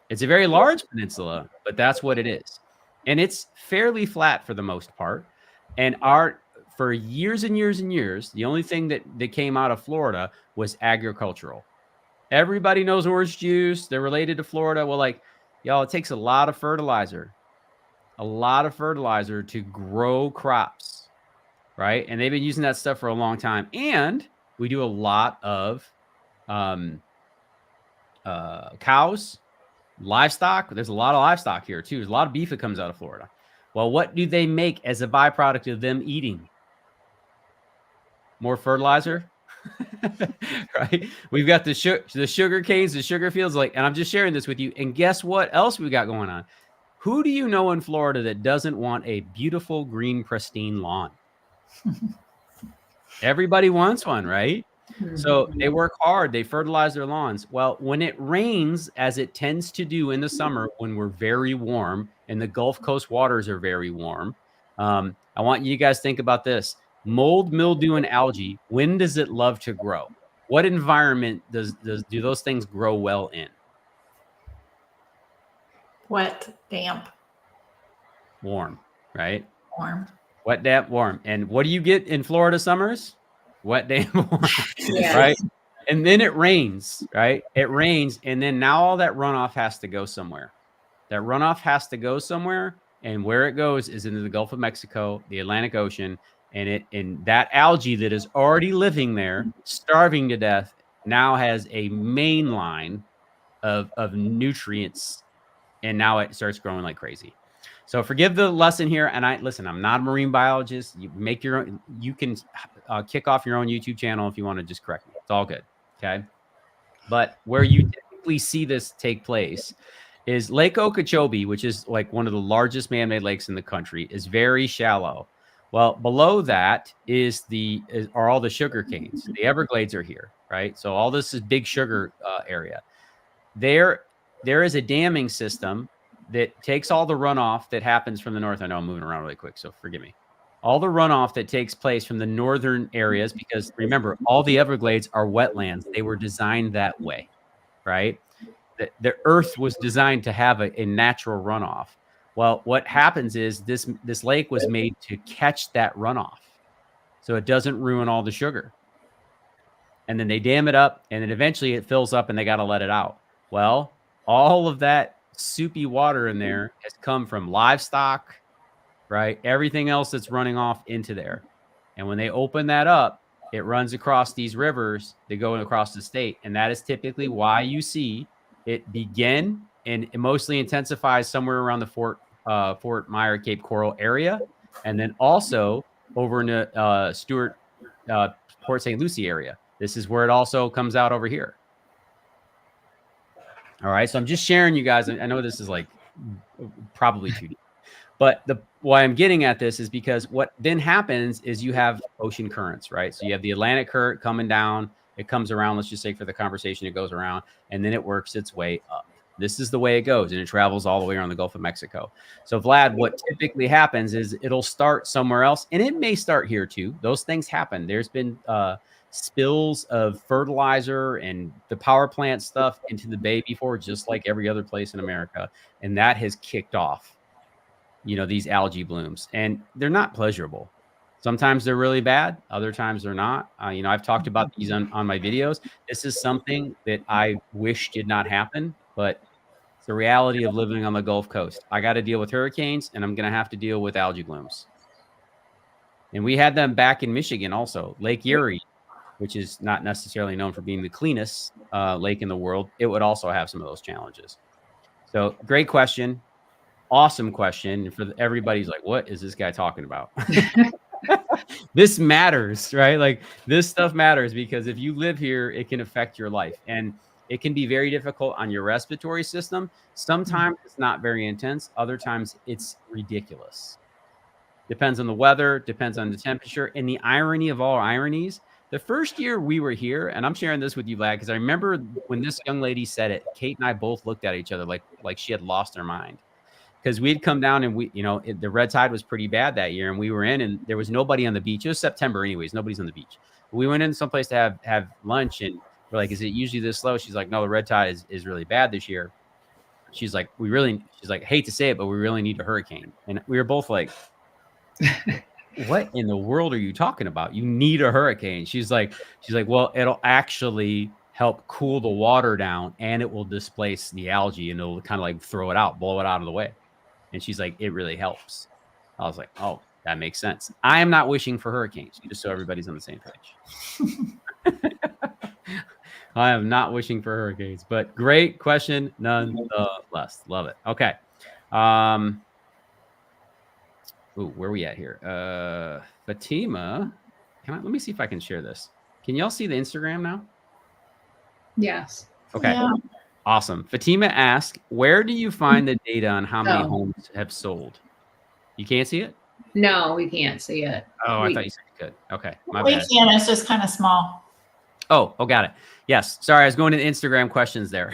It's a very large peninsula, but that's what it is. And it's fairly flat for the most part. And for years and years and years, the only thing that came out of Florida was agricultural. Everybody knows orange juice. They're related to Florida. Well, like, y'all, it takes a lot of fertilizer to grow crops, right? And they've been using that stuff for a long time. And we do a lot of cows, livestock. There's a lot of livestock here too. There's a lot of beef that comes out of Florida. Well, what do they make as a byproduct of them eating? More fertilizer, right? We've got the sugar canes, the sugar fields, like, and I'm just sharing this with you. And guess what else we got going on? Who do you know in Florida that doesn't want a beautiful, green, pristine lawn? Everybody wants one, right? So they work hard. They fertilize their lawns. Well, when it rains, as it tends to do in the summer, when we're very warm and the Gulf Coast waters are very warm, I want you guys to think about this. Mold, mildew, and algae, when does it love to grow? What environment do those things grow well in? Wet, damp. Warm, right? Warm. Wet, damp, warm. And what do you get in Florida summers? Wet, damp, warm, Yes. right? And then it rains, right? It rains, and then now all that runoff has to go somewhere. That runoff has to go somewhere, and where it goes is into the Gulf of Mexico, the Atlantic Ocean, and that algae that is already living there, starving to death, now has a main line of nutrients, and now it starts growing like crazy. So forgive the lesson here. And I'm not a marine biologist. You make your own, you can kick off your own YouTube channel if you want to just correct me. It's all good. Okay. But where you typically see this take place is Lake Okeechobee, which is like one of the largest man-made lakes in the country, is very shallow. Well, below that are all the sugar canes. The Everglades are here, right? So all this is big sugar area. There is a damming system that takes all the runoff that happens from the north. I know I'm moving around really quick, so forgive me. All the runoff that takes place from the northern areas, because remember, all the Everglades are wetlands. They were designed that way, right? The earth was designed to have a natural runoff. Well, what happens is this lake was made to catch that runoff so it doesn't ruin all the sugar. And then they dam it up, and then eventually it fills up and they got to let it out. Well, all of that soupy water in there has come from livestock, right? Everything else that's running off into there. And when they open that up, it runs across these rivers that go across the state. And that is typically why you see it begin and it mostly intensifies somewhere around the Fort Myer, Cape Coral area. And then also over in the Stewart, Port St. Lucie area. This is where it also comes out over here. All right. So I'm just sharing you guys. I know this is like probably too deep, but why I'm getting at this is because what then happens is you have ocean currents, right? So you have the Atlantic current coming down. It comes around. Let's just say for the conversation, it goes around and then it works its way up. This is the way it goes, and it travels all the way around the Gulf of Mexico. So Vlad, what typically happens is it'll start somewhere else, and it may start here too. Those things happen. There's been spills of fertilizer and the power plant stuff into the bay before, just like every other place in America. And that has kicked off, these algae blooms, and they're not pleasurable. Sometimes they're really bad. Other times they're not. I've talked about these on my videos. This is something that I wish did not happen, but it's the reality of living on the Gulf Coast. I got to deal with hurricanes, and I'm going to have to deal with algae blooms. And we had them back in Michigan also. Lake Erie, which is not necessarily known for being the cleanest lake in the world, it would also have some of those challenges. So great question. Awesome question. For everybody's like, what is this guy talking about? This matters, right? Like this stuff matters because if you live here, it can affect your life. And it can be very difficult on your respiratory system. Sometimes it's not very intense. Other times it's ridiculous. Depends on the weather, depends on the temperature. And the irony of all ironies, the first year we were here, and I'm sharing this with you, Vlad, because I remember when this young lady said it, Kate and I both looked at each other like she had lost her mind. Because we'd come down and the red tide was pretty bad that year, and we were in, and there was nobody on the beach. It was September anyways, nobody's on the beach. We went in someplace to have lunch, and we're like, is it usually this slow? She's like, no, the red tide is really bad this year. She's like, I hate to say it, but we really need a hurricane. And we were both like, what in the world are you talking about? You need a hurricane. She's like, well, it'll actually help cool the water down, and it will displace the algae, and it'll kind of like throw it out, blow it out of the way. And she's like, it really helps. I was like, oh, that makes sense. I am not wishing for hurricanes, just so everybody's on the same page. I am not wishing for hurricanes, but great question nonetheless. Love it. Okay. Ooh, where are we at here? Fatima, let me see if I can share this. Can y'all see the Instagram now? Yes. Okay. Yeah. Awesome. Fatima asked, where do you find the data on how many homes have sold? You can't see it? No, we can't see it. Oh, I thought you said you could. Okay. My we bad. can. It's just kind of small. Oh, got it. Yes. Sorry, I was going to Instagram questions there.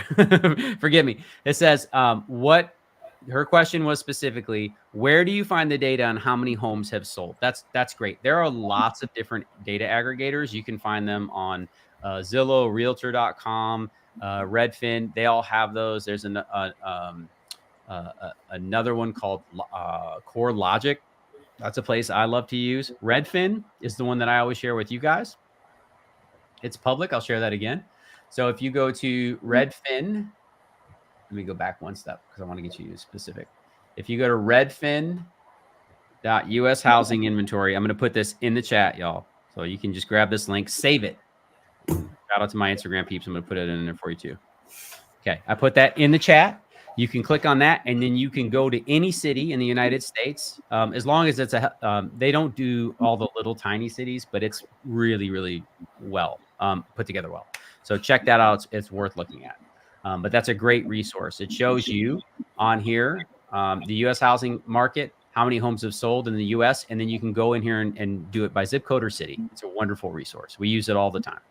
Forgive me. It says, her question was specifically, where do you find the data on how many homes have sold? That's great. There are lots of different data aggregators. You can find them on Zillow, Realtor.com, Redfin. They all have those. There's another one called CoreLogic. That's a place I love to use. Redfin is the one that I always share with you guys. It's public. I'll share that again. So if you go to Redfin, let me go back one step because I want to get you specific. If you go to redfin.us housing inventory, I'm going to put this in the chat, y'all. So you can just grab this link, save it. Shout out to my Instagram peeps. I'm going to put it in there for you too. Okay. I put that in the chat. You can click on that, and then you can go to any city in the United States. As long as it's they don't do all the little tiny cities, but it's really, really well put together well. So check that out. It's worth looking at. But that's a great resource. It shows you on here the U.S. housing market, how many homes have sold in the U.S., and then you can go in here and do it by zip code or city. It's a wonderful resource. We use it all the time.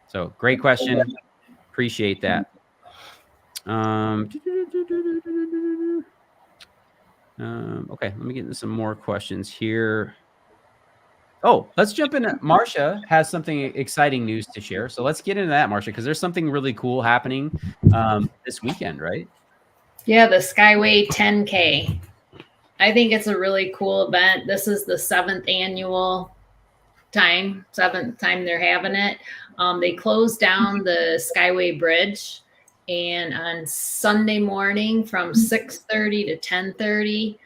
So great question. Appreciate that. Okay, let me get into some more questions here. Oh, let's jump in. Marsha has something exciting news to share. So let's get into that, Marsha, because there's something really cool happening this weekend, right? Yeah, the Skyway 10K. I think it's a really cool event. This is the seventh time they're having it. They closed down the Skyway Bridge, and on Sunday morning from 6:30 to 10:30,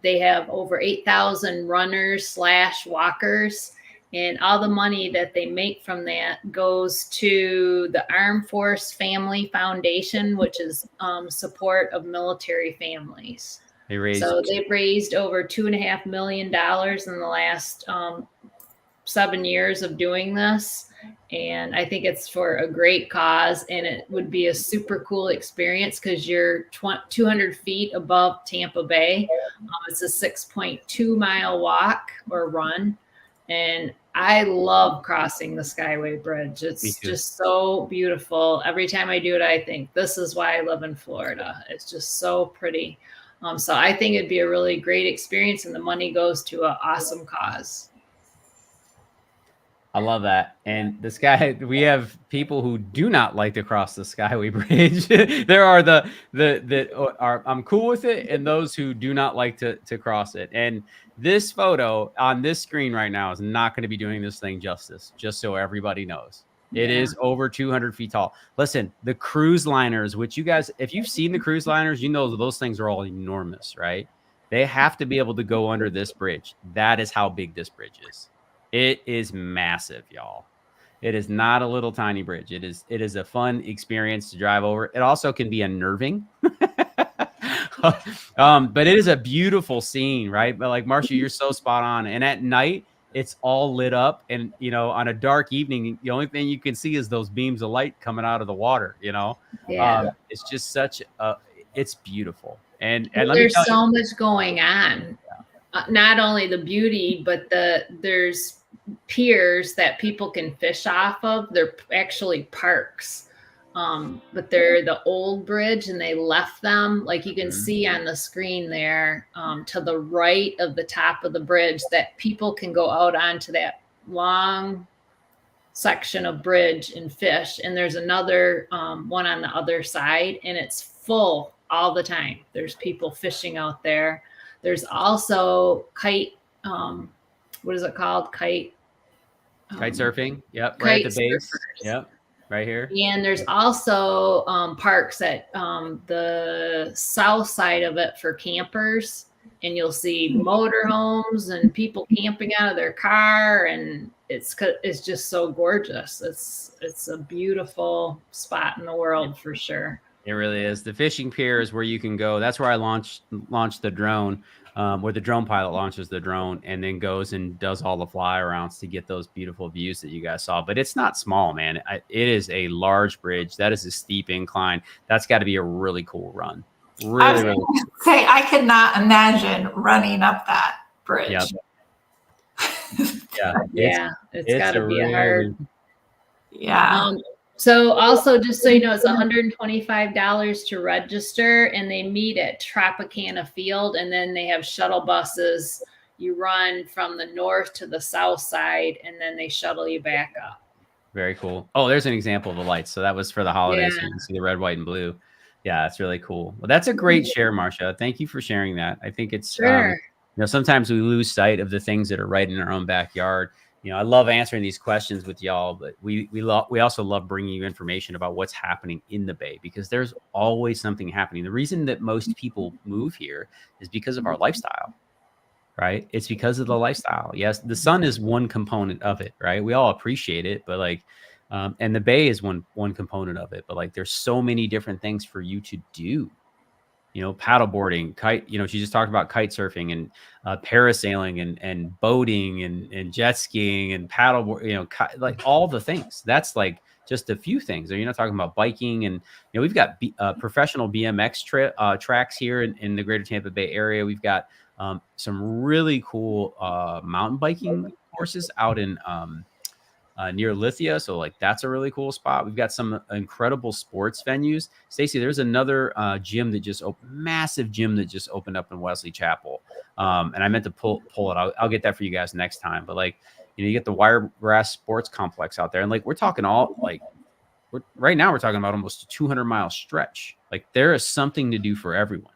they have over 8,000 runners / walkers, and all the money that they make from that goes to the Armed Force Family Foundation, which is support of military families. They've raised over $2.5 million in the last 7 years of doing this. And I think it's for a great cause, and it would be a super cool experience because you're 200 feet above Tampa Bay. It's a 6.2 mile walk or run. And I love crossing the Skyway Bridge. It's just so beautiful. Every time I do it, I think this is why I live in Florida. It's just so pretty. So I think it'd be a really great experience, and the money goes to an awesome cause. I love that. And we have people who do not like to cross the Skyway Bridge. There are I'm cool with it, and those who do not like to cross it. And this photo on this screen right now is not going to be doing this thing justice, just so everybody knows. It is over 200 feet tall. Listen, the cruise liners, which you guys, if you've seen the cruise liners, you know those things are all enormous, right? They have to be able to go under this bridge. That is how big this bridge is. It is massive, y'all. It is not a little tiny bridge. It is a fun experience to drive over. It also can be unnerving. But it is a beautiful scene, right? But like Marsha, you're so spot on. And at night, it's all lit up. And, on a dark evening, the only thing you can see is those beams of light coming out of the water, Yeah. It's just it's beautiful. And there's so much going on. Not only the beauty, but there's piers that people can fish off of. They're actually parks. But they're the old bridge, and they left them, like you can see on the screen there, to the right of the top of the bridge, that people can go out onto that long section of bridge and fish. And there's another one on the other side, and it's full all the time. There's people fishing out there. There's also kite, what is it called? Kite surfing. Yep. Right at the base. Yep. right here. And there's also parks at the south side of it for campers. And you'll see motorhomes and people camping out of their car, and it's just so gorgeous. It's a beautiful spot in the world for sure. It really is. The fishing pier is where you can go. That's where I launched the drone, where the drone pilot launches the drone and then goes and does all the fly arounds to get those beautiful views that you guys saw. But it's not small, man. It is a large bridge. That is a steep incline. That's got to be a really cool run. Really, really cool. Say, I could not imagine running up that bridge. Yep. Yeah, it's got to be a hard. Yeah. So also, just so you know, it's $125 to register, and they meet at Tropicana Field, and then they have shuttle buses. You run from the north to the south side, and then they shuttle you back up. Very cool. Oh, there's an example of the lights. So that was for the holidays. Yeah. So you can see the red, white, and blue. Yeah, that's really cool. Well, that's a great share, Marsha. Thank you for sharing that. I think it's, Sure. you know, sometimes we lose sight of the things that are right in our own backyard. You know, I love answering these questions with y'all, but we also love bringing you information about what's happening in the Bay, because there's always something happening. The reason that most people move here is because of our lifestyle, right? It's because of the lifestyle. Yes, the sun is one component of it, right? We all appreciate it, but like, and the Bay is one component of it, but like, there's so many different things for you to do. You know, paddleboarding, kite, you know, she just talked about kite surfing and parasailing and boating and jet skiing and paddleboard, you know, like all the things. That's like just a few things. You're not talking about biking. And, you know, we've got professional BMX tracks here in the greater Tampa Bay area. We've got some really cool mountain biking courses out in near Lithia. So like, that's a really cool spot. We've got some incredible sports venues. Stacey, there's another gym that just opened, massive gym that just opened up in Wesley Chapel. And I meant to pull it. I'll get that for you guys next time. But like, you know, you get the Wiregrass Sports Complex out there. And like, we're talking right now we're talking about almost a 200-mile stretch. Like, there is something to do for everyone.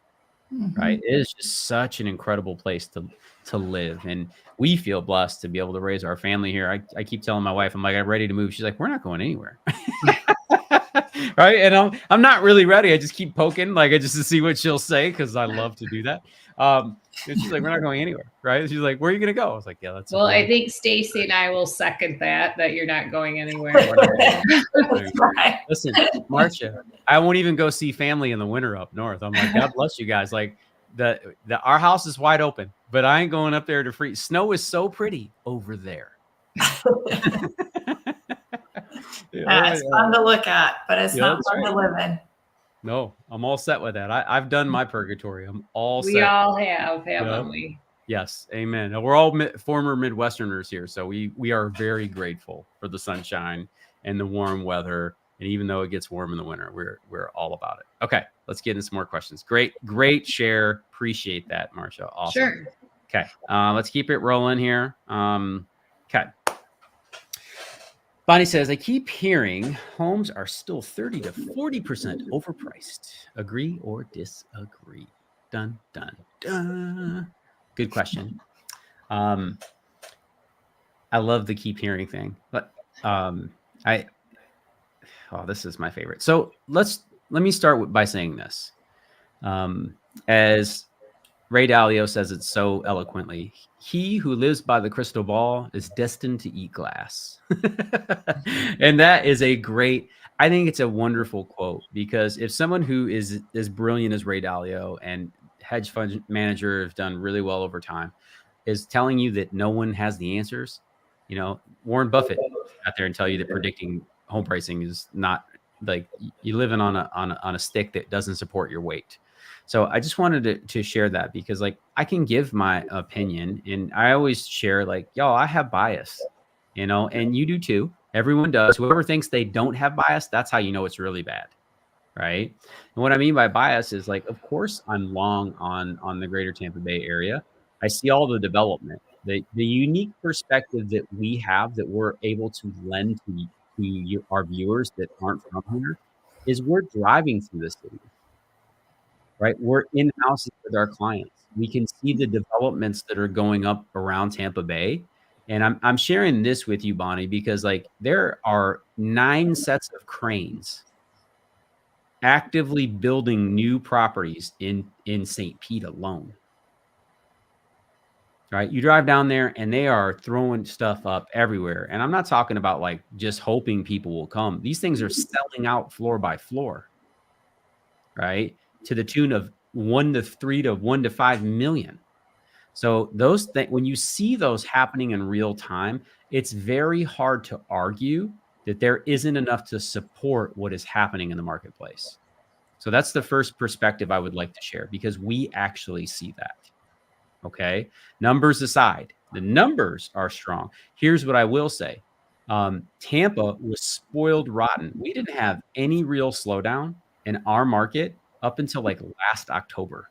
Mm-hmm. Right. It is just such an incredible place to live. And we feel blessed to be able to raise our family here. I keep telling my wife, I'm like, I'm ready to move. She's like, we're not going anywhere. Right. And I'm not really ready. I just keep poking, like, just to see what she'll say, because I love to do that. And she's like, we're not going anywhere. Right. She's like, where are you going to go? I was like, yeah, that's well, I think Stacey and I will second that you're not going anywhere. Right. Listen, Marsha, I won't even go see family in the winter up north. I'm like, God bless you guys. Like, our house is wide open, but I ain't going up there to freeze. Snow is so pretty over there. It's fun to look at, but it's not fun to live in. No, I'm all set with that. I've done my purgatory. I'm all set. We all have, haven't we? Yes, amen. We're all former Midwesterners here, so we are very grateful for the sunshine and the warm weather. And even though it gets warm in the winter, we're all about it. Okay, let's get into some more questions. Great share. Appreciate that, Marsha. Awesome. Sure. Okay, let's keep it rolling here. Okay. Bonnie says, I keep hearing homes are still 30 to 40% overpriced. Agree or disagree? Dun, dun, dun. Good question. I love the keep hearing thing, but this is my favorite. So let me start by saying this. As Ray Dalio says it so eloquently, he who lives by the crystal ball is destined to eat glass. And that is I think it's a wonderful quote, because if someone who is as brilliant as Ray Dalio and hedge fund manager have done really well over time is telling you that no one has the answers, you know, Warren Buffett out there and tell you that predicting home pricing is not, like, you living on a stick that doesn't support your weight. So I just wanted to share that, because like, I can give my opinion, and I always share, like, y'all, I have bias, you know, and you do too. Everyone does. Whoever thinks they don't have bias, that's how you know it's really bad. Right. And what I mean by bias is, like, of course I'm long on the greater Tampa Bay area. I see all the development, the unique perspective that we have that we're able to lend to our viewers that aren't from here is we're driving through the city, right? We're in houses with our clients. We can see the developments that are going up around Tampa Bay, And I'm sharing this with you, Bonnie, because like there are 9 sets of cranes actively building new properties in St. Pete alone. Right? You drive down there and they are throwing stuff up everywhere. And I'm not talking about like just hoping people will come. These things are selling out floor by floor, right? To the tune of 1 to 3 to 1 to 5 million. So those things, when you see those happening in real time, it's very hard to argue that there isn't enough to support what is happening in the marketplace. So that's the first perspective I would like to share, because we actually see that. Okay. Numbers aside, the numbers are strong. Here's what I will say. Tampa was spoiled rotten. We didn't have any real slowdown in our market up until like last October,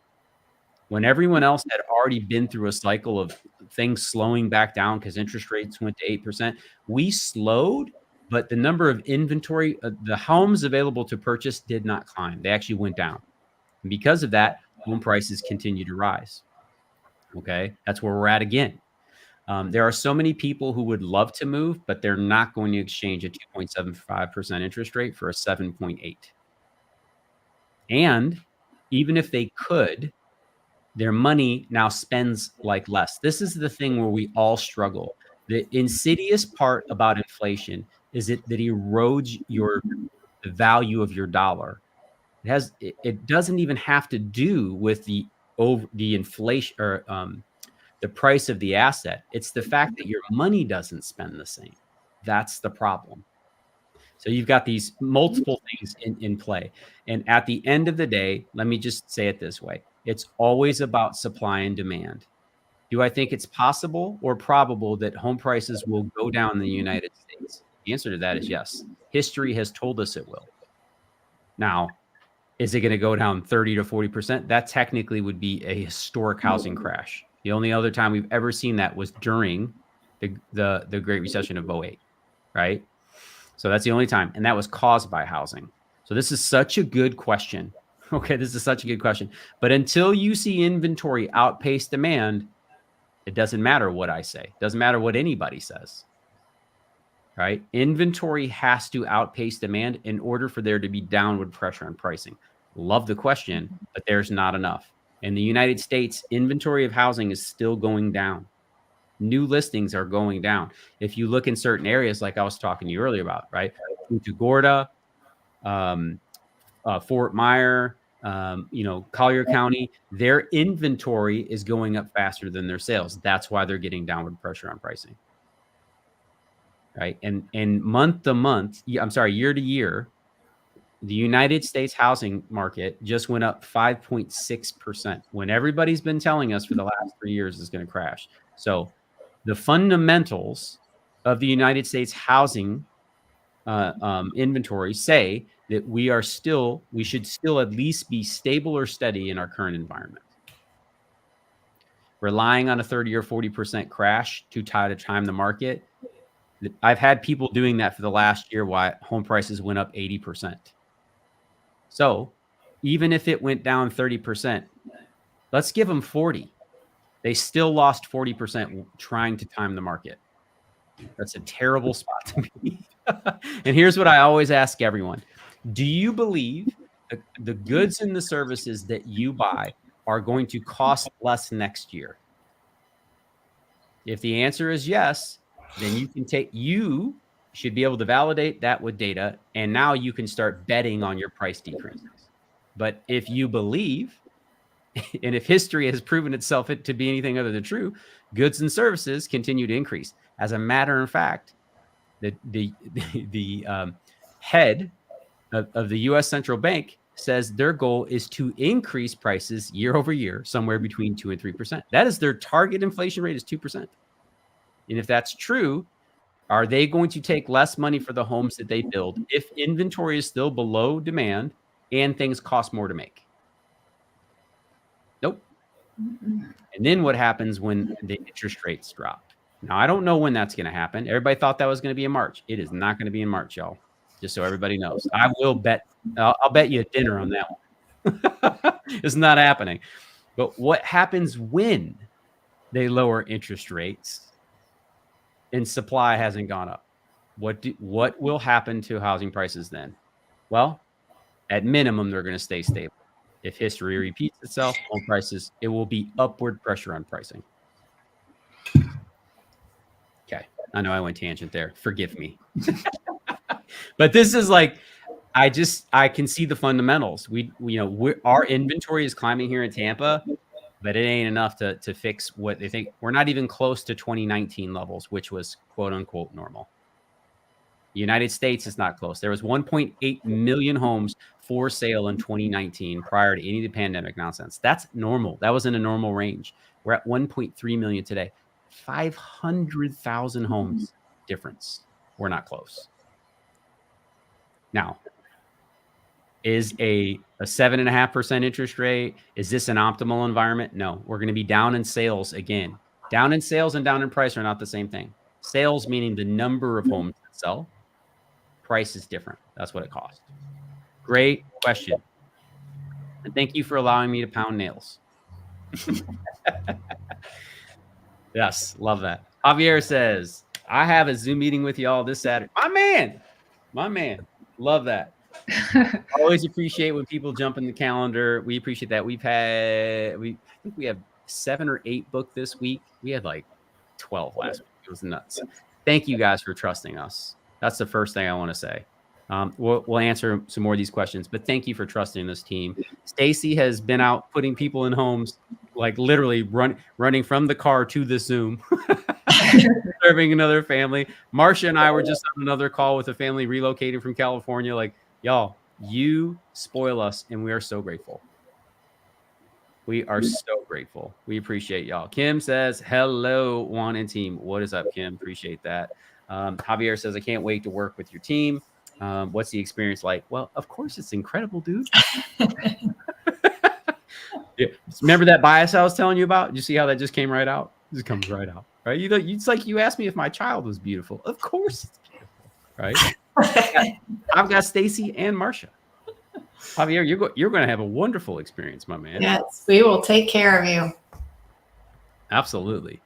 when everyone else had already been through a cycle of things slowing back down because interest rates went to 8%. We slowed, but the number of inventory, the homes available to purchase did not climb. They actually went down. And because of that, home prices continue to rise. Okay, that's where we're at again. There are so many people who would love to move, but they're not going to exchange a 2.75% interest rate for a 7.8. And even if they could, their money now spends like less. This is the thing where we all struggle. The insidious part about inflation is that it erodes the value of your dollar. It doesn't even have to do with the inflation or the price of the asset. It's the fact that your money doesn't spend the same. That's the problem. So you've got these multiple things in play. And at the end of the day, let me just say it this way. It's always about supply and demand. Do I think it's possible or probable that home prices will go down in the United States? The answer to that is yes. History has told us it will. Now, is it going to go down 30 to 40%? That technically would be a historic housing crash. The only other time we've ever seen that was during the Great Recession of 08, right? So that's the only time. And that was caused by housing. So this is such a good question. Okay, this is such a good question. But until you see inventory outpace demand, it doesn't matter what I say. It doesn't matter what anybody says. Right? Inventory has to outpace demand in order for there to be downward pressure on pricing. Love the question, but there's not enough. In the United States, inventory of housing is still going down. New listings are going down. If you look in certain areas, like I was talking to you earlier about, right? Punta Gorda, Fort Myer, Collier County, their inventory is going up faster than their sales. That's why they're getting downward pressure on pricing. Right. And month to month, year to year, the United States housing market just went up 5.6% when everybody's been telling us for the last 3 years it's going to crash. So the fundamentals of the United States housing inventory say that we should still at least be stable or steady in our current environment. Relying on a 30 or 40% crash to time the market. I've had people doing that for the last year while home prices went up 80%. So even if it went down 30%, let's give them 40. They still lost 40% trying to time the market. That's a terrible spot to be. And here's what I always ask everyone. Do you believe the goods and the services that you buy are going to cost less next year? If the answer is yes, then you should be able to validate that with data. And now you can start betting on your price decreases. But if you believe, and if history has proven itself to be anything other than true, goods and services continue to increase. As a matter of fact, the head of the U.S. Central Bank says their goal is to increase prices year over year, somewhere between 2 and 3%. That is their target inflation rate is 2%. And if that's true, are they going to take less money for the homes that they build if inventory is still below demand and things cost more to make? Nope. And then what happens when the interest rates drop? Now, I don't know when that's going to happen. Everybody thought that was going to be in March. It is not going to be in March, y'all. Just so everybody knows. I will bet. I'll bet you a dinner on that one. It's not happening. But what happens when they lower interest rates? and supply hasn't gone up. What will happen to housing prices then? Well, at minimum, they're going to stay stable. If history repeats itself, home prices, it will be upward pressure on pricing. Okay. I know I went tangent there. Forgive me. But this is like, I can see the fundamentals. Our inventory is climbing here in Tampa, but it ain't enough to fix what they think. We're not even close to 2019 levels, which was quote unquote normal. The United States is not close. There was 1.8 million homes for sale in 2019 prior to any of the pandemic nonsense. That's normal. That was in a normal range. We're at 1.3 million today. 500,000 homes difference. We're not close. Now, is a 7.5% interest rate, is this an optimal environment? No, we're going to be down in sales again. Down in sales and down in price are not the same thing. Sales meaning the number of homes that sell. Price is different. That's what it costs. Great question. And thank you for allowing me to pound nails. Yes, love that. Javier says, I have a Zoom meeting with y'all this Saturday. My man. Love that. Always appreciate when people jump in the calendar. We appreciate that. I think we have 7 or 8 booked this week. We had like 12 last week. It was nuts. Thank you guys for trusting us. That's the first thing I want to say. We'll answer some more of these questions, but thank you for trusting this team. Stacy has been out putting people in homes, like literally running from the car to the Zoom, serving another family. Marsha and I were just on another call with a family relocating from California. Like, y'all, you spoil us, and we are so grateful. We are so grateful. We appreciate y'all. Kim says, hello, Juan and team. What is up, Kim? Appreciate that. Javier says, I can't wait to work with your team. What's the experience like? Well, of course, it's incredible, dude. Yeah. Remember that bias I was telling you about? Did you see how that just came right out? It just comes right out, right? It's like you asked me if my child was beautiful. Of course it's beautiful, right? I've got Stacy and Marsha. Javier, you're going to have a wonderful experience, my man. Yes, we will take care of you. Absolutely.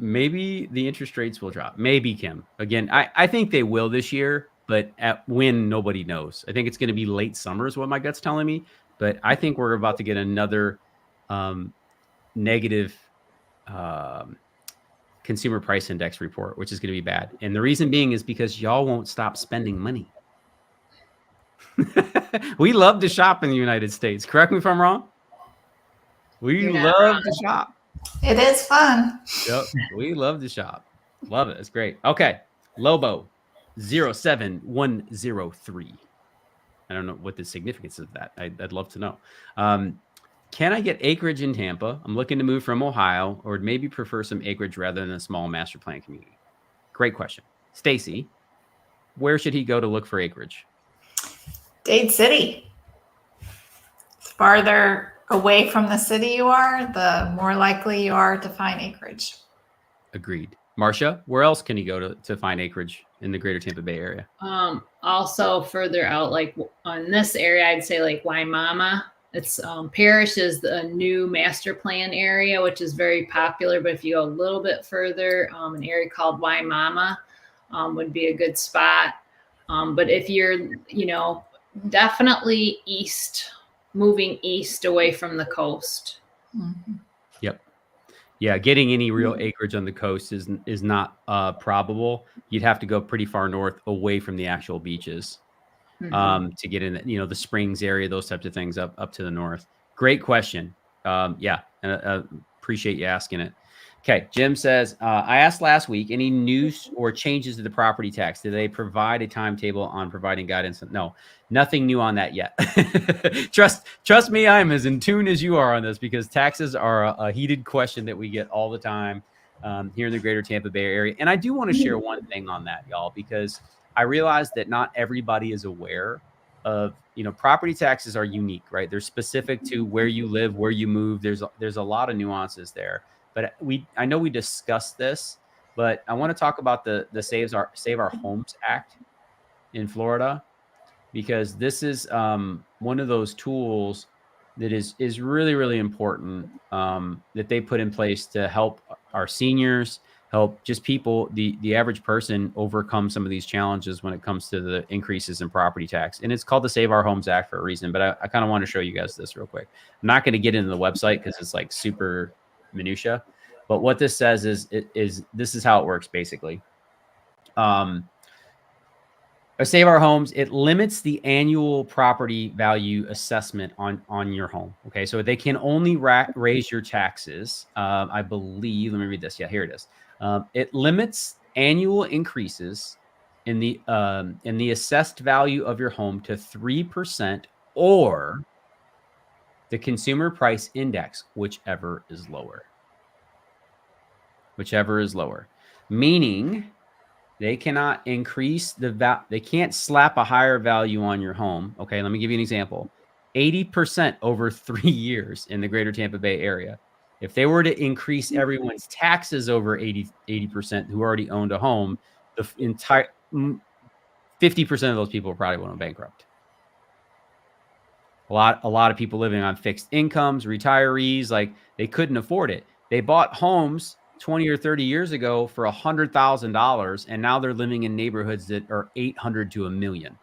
Maybe the interest rates will drop. Maybe, Kim. Again, I think they will this year, but at when, nobody knows. I think it's going to be late summer is what my gut's telling me. But I think we're about to get another negative consumer price index report, which is going to be bad. And the reason being is because y'all won't stop spending money. We love to shop in the United States. Correct me if I'm wrong. We love to shop. It is fun. Yep. We love to shop. Love it. It's great. Okay. Lobo 07103. I don't know what the significance of that. I'd love to know. Can I get acreage in Tampa? I'm looking to move from Ohio, or maybe prefer some acreage rather than a small master plan community. Great question. Stacy, where should he go to look for acreage? Dade City. The farther away from the city you are, the more likely you are to find acreage. Agreed. Marsha, where else can he go to find acreage in the greater Tampa Bay area? Also further out, like on this area, I'd say like Waimama. It's Parish is the new master plan area, which is very popular. But if you go a little bit further, an area called Waimama would be a good spot. But if you're, definitely moving east away from the coast. Mm-hmm. Yep. Yeah, getting any real acreage on the coast is not probable. You'd have to go pretty far north away from the actual beaches to get in, the Springs area, those types of things up to the north. Great question. Appreciate you asking it. Okay, Jim says, I asked last week, any news or changes to the property tax? Did they provide a timetable on providing guidance? No, nothing new on that yet. Trust me, I'm as in tune as you are on this, because taxes are a heated question that we get all the time here in the greater Tampa Bay area. And I do want to share one thing on that, y'all, because I realize that not everybody is aware of, property taxes are unique, right? They're specific to where you live, where you move. There's a lot of nuances there. But I know we discussed this, but I want to talk about the Save Our Homes Act in Florida, because this is one of those tools that is really, really important that they put in place to help our seniors, help just people, the average person, overcome some of these challenges when it comes to the increases in property tax. And it's called the Save Our Homes Act for a reason. But I kind of want to show you guys this real quick. I'm not going to get into the website because it's like super minutia. But what this says is this is how it works basically. Save Our Homes, it limits the annual property value assessment on your home. Okay, so they can only raise your taxes. I believe, let me read this. Yeah, here it is. It limits annual increases in the assessed value of your home to 3% or the consumer price index, whichever is lower. Whichever is lower, meaning they cannot increase they can't slap a higher value on your home. Okay, let me give you an example. 80% over 3 years in the greater Tampa Bay area. If they were to increase everyone's taxes over 80% who already owned a home, the entire 50% of those people probably went bankrupt. A lot of people living on fixed incomes, retirees, like they couldn't afford it. They bought homes 20 or 30 years ago for $100,000, and now they're living in neighborhoods that are $800,000 to $1 million.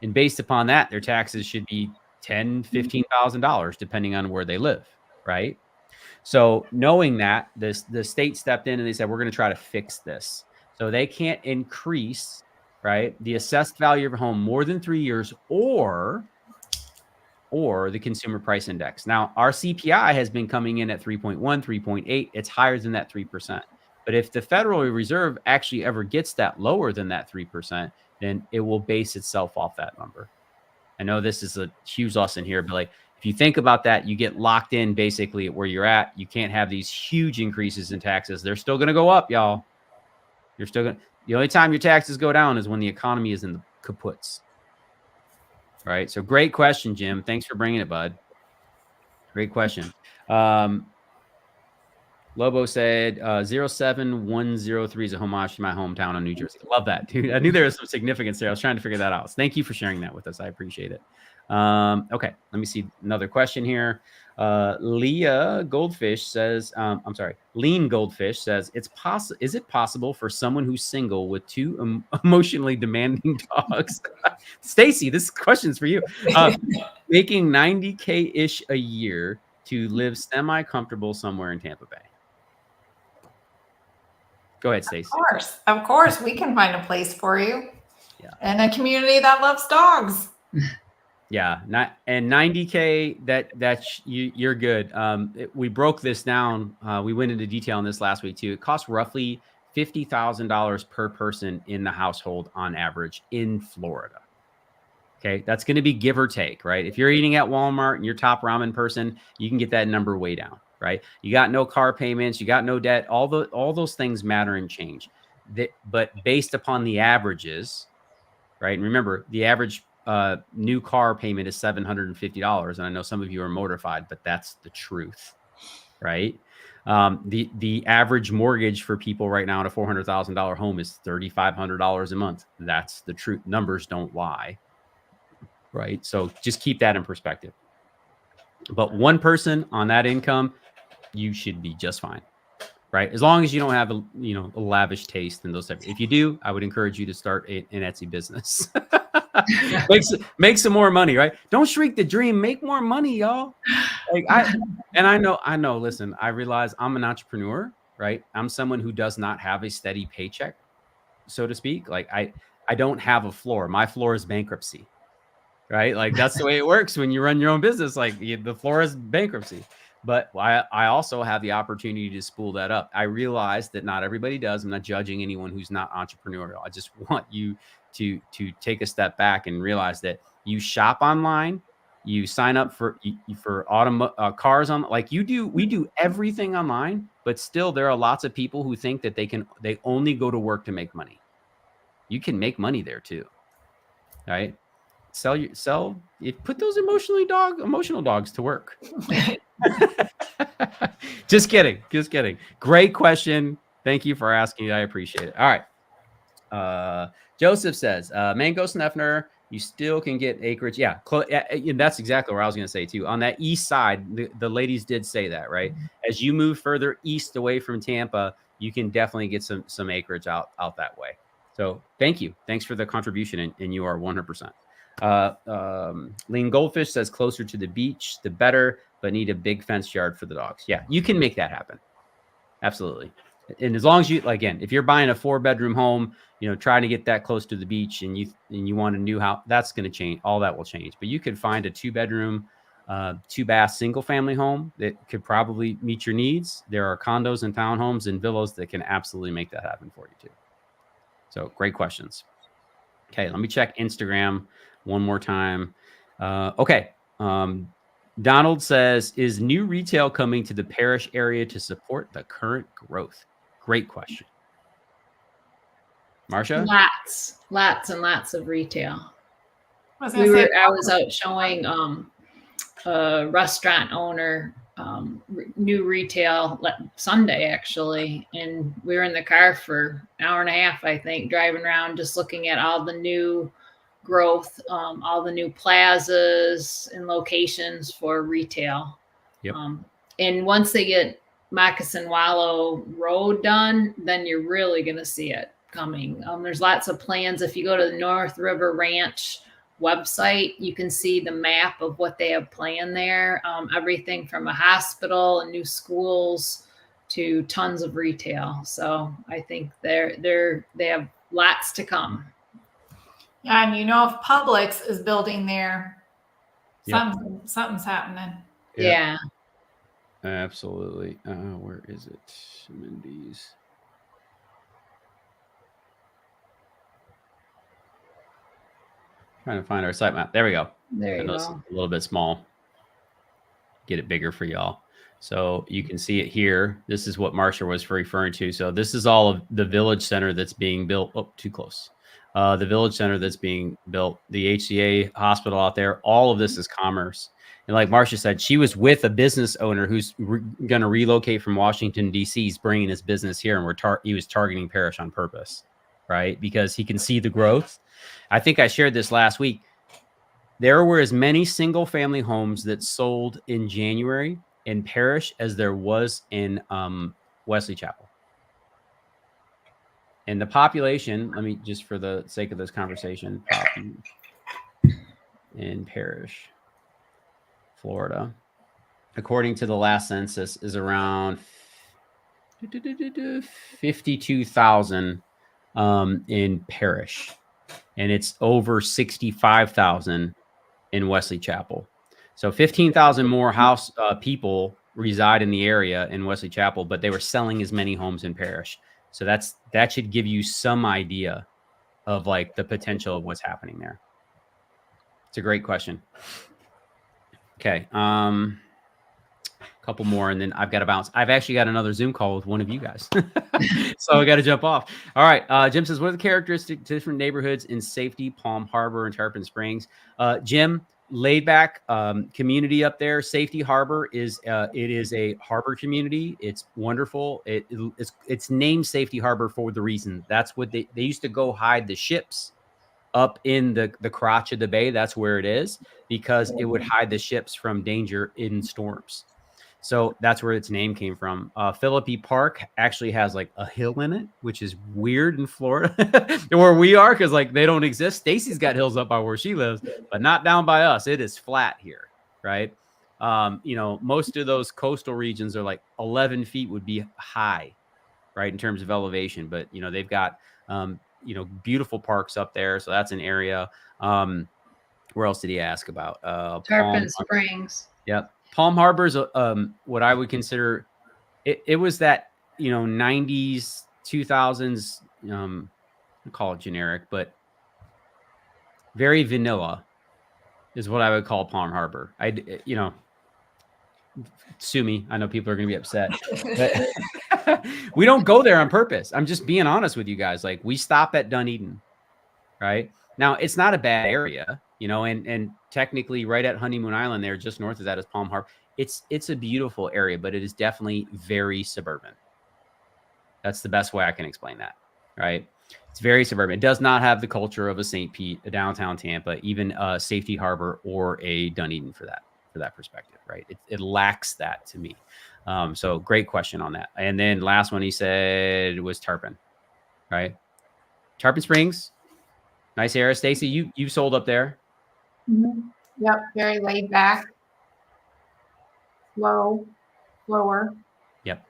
And based upon that, their taxes should be $10,000, $15,000, depending on where they live, right? So knowing that, the state stepped in and they said, we're going to try to fix this. So they can't increase, right, the assessed value of a home more than 3 years or the consumer price index. Now, our CPI has been coming in at 3.1, 3.8. It's higher than that 3%. But if the Federal Reserve actually ever gets that lower than that 3%, then it will base itself off that number. I know this is a huge lesson here, but like if you think about that, you get locked in basically at where you're at. You can't have these huge increases in taxes. They're still going to go up, y'all. You're still going to, the only time your taxes go down is when the economy is in the kaputs. Right. So great question, Jim. Thanks for bringing it, bud. Great question. Lobo said 07103 is a homage to my hometown in New Jersey. Love that, dude. I knew there was some significance there. I was trying to figure that out. So thank you for sharing that with us. I appreciate it. Okay, let me see another question here. Lean Goldfish says, is it possible for someone who's single with two emotionally demanding dogs? Stacy, this question's for you. Making $90K-ish a year to live semi-comfortable somewhere in Tampa Bay. Go ahead, Stacy. Of course, we can find a place for you. Yeah. In a community that loves dogs. Yeah, and $90K. That's you're good. We broke this down. We went into detail on this last week too. It costs roughly $50,000 per person in the household on average in Florida. Okay, that's going to be give or take, right? If you're eating at Walmart and you're top ramen person, you can get that number way down, right? You got no car payments, you got no debt. All those things matter and change. But based upon the averages, right? And remember, the average new car payment is $750, and I know some of you are mortified, but that's the truth, right? The average mortgage for people right now in a $400,000 home is $3,500 a month. That's the truth. Numbers don't lie. Right. So just keep that in perspective. But one person on that income, you should be just fine. Right. As long as you don't have a lavish taste and those types. If you do, I would encourage you to start an Etsy business. make some more money. Right. Don't shrink the dream. Make more money, y'all. Like I know. Listen, I realize I'm an entrepreneur. Right. I'm someone who does not have a steady paycheck, so to speak. Like I don't have a floor. My floor is bankruptcy. Right. Like that's the way it works when you run your own business. Like the floor is bankruptcy. But I also have the opportunity to spool that up. I realize that not everybody does. I'm not judging anyone who's not entrepreneurial. I just want you to take a step back and realize that you shop online, you sign up for cars on, like we do everything online, but still there are lots of people who think that they only go to work to make money. You can make money there too. Right? Put those emotional dogs to work. Just kidding. Great question. Thank you for asking. I appreciate it. All right. Joseph says, Mango Sneffner, You still can get acreage. Yeah, that's exactly what I was going to say too. On that east side, the ladies did say that, right? As you move further east away from Tampa, you can definitely get some acreage out that way. So thank you. Thanks for the contribution, and you are 100%. Lean Goldfish says closer to the beach, the better, but need a big fenced yard for the dogs. Yeah, you can make that happen. Absolutely. And as long as you, again, if you're buying a 4-bedroom home, trying to get that close to the beach and you want a new house, that's going to change. All that will change. But you could find a 2-bedroom, 2-bath single family home that could probably meet your needs. There are condos and townhomes and villas that can absolutely make that happen for you too. So great questions. Okay, let me check Instagram one more time. Okay. Donald says, is new retail coming to the parish area to support the current growth? Great question. Marsha? Lots and lots of retail. I was out showing a restaurant owner new retail Sunday, actually, and we were in the car for an hour and a half, I think, driving around just looking at all the new growth, all the new plazas and locations for retail. Yep. And once they get Moccasin Wallow Road done, then you're really going to see it coming. There's lots of plans. If you go to the North River Ranch website, you can see the map of what they have planned there. Everything from a hospital and new schools to tons of retail. So I think they have lots to come. Yeah, and if Publix is building there, something's happening. Yeah. Absolutely. Where is it? Mindy's. Trying to find our site map. There we go. There you go. It's a little bit small. Get it bigger for y'all. So you can see it here. This is what Marsha was referring to. So this is all of the village center that's being built. Oh, too close. The village center that's being built, the HCA hospital out there, all of this is commerce. And like Marsha said, she was with a business owner who's going to relocate from Washington, D.C. He's bringing his business here, and he was targeting parish on purpose, right? Because he can see the growth. I think I shared this last week. There were as many single-family homes that sold in January in parish as there was in Wesley Chapel. And the population, let me just for the sake of this conversation, in parish, Florida, according to the last census, is around 52,000 in parish. And it's over 65,000 in Wesley Chapel. So 15,000 more people reside in the area in Wesley Chapel, but they were selling as many homes in parish. So that should give you some idea of like the potential of what's happening there. It's a great question. Okay. Couple more, and then I've got to bounce. I've actually got another Zoom call with one of you guys. So I got to jump off. All right. Jim says, what are the characteristics of different neighborhoods in Safety, Palm Harbor, and Tarpon Springs? Jim, laid back community up there. Safety Harbor is a harbor community. It's wonderful. It's named Safety Harbor for the reason. That's what they used to go hide the ships up in the crotch of the bay. That's where it is, because it would hide the ships from danger in storms. So that's where its name came from. Philippi Park actually has like a hill in it, which is weird in Florida where we are, because like they don't exist. Stacy's got hills up by where she lives, but not down by us. It is flat here, right? Most of those coastal regions are like 11 feet would be high, right, in terms of elevation. But, they've got, beautiful parks up there. So that's an area. Where else did he ask about? Tarpon Springs. Yep. Palm Harbor is what I would consider. It was that 90s, 2000s. I call it generic, but very vanilla is what I would call Palm Harbor. Sue me. I know people are going to be upset. But we don't go there on purpose. I'm just being honest with you guys. Like, we stop at Dunedin, right? Now, it's not a bad area, and technically right at Honeymoon Island there, just north of that is Palm Harbor. It's a beautiful area, but it is definitely very suburban. That's the best way I can explain that, right? It's very suburban. It does not have the culture of a St. Pete, a downtown Tampa, even a Safety Harbor or a Dunedin for that perspective, right? It lacks that to me. So great question on that. And then last one he said was Tarpon, right? Tarpon Springs, nice area. Stacy, you sold up there. Mm-hmm. Yep, very laid back, slower. Yep.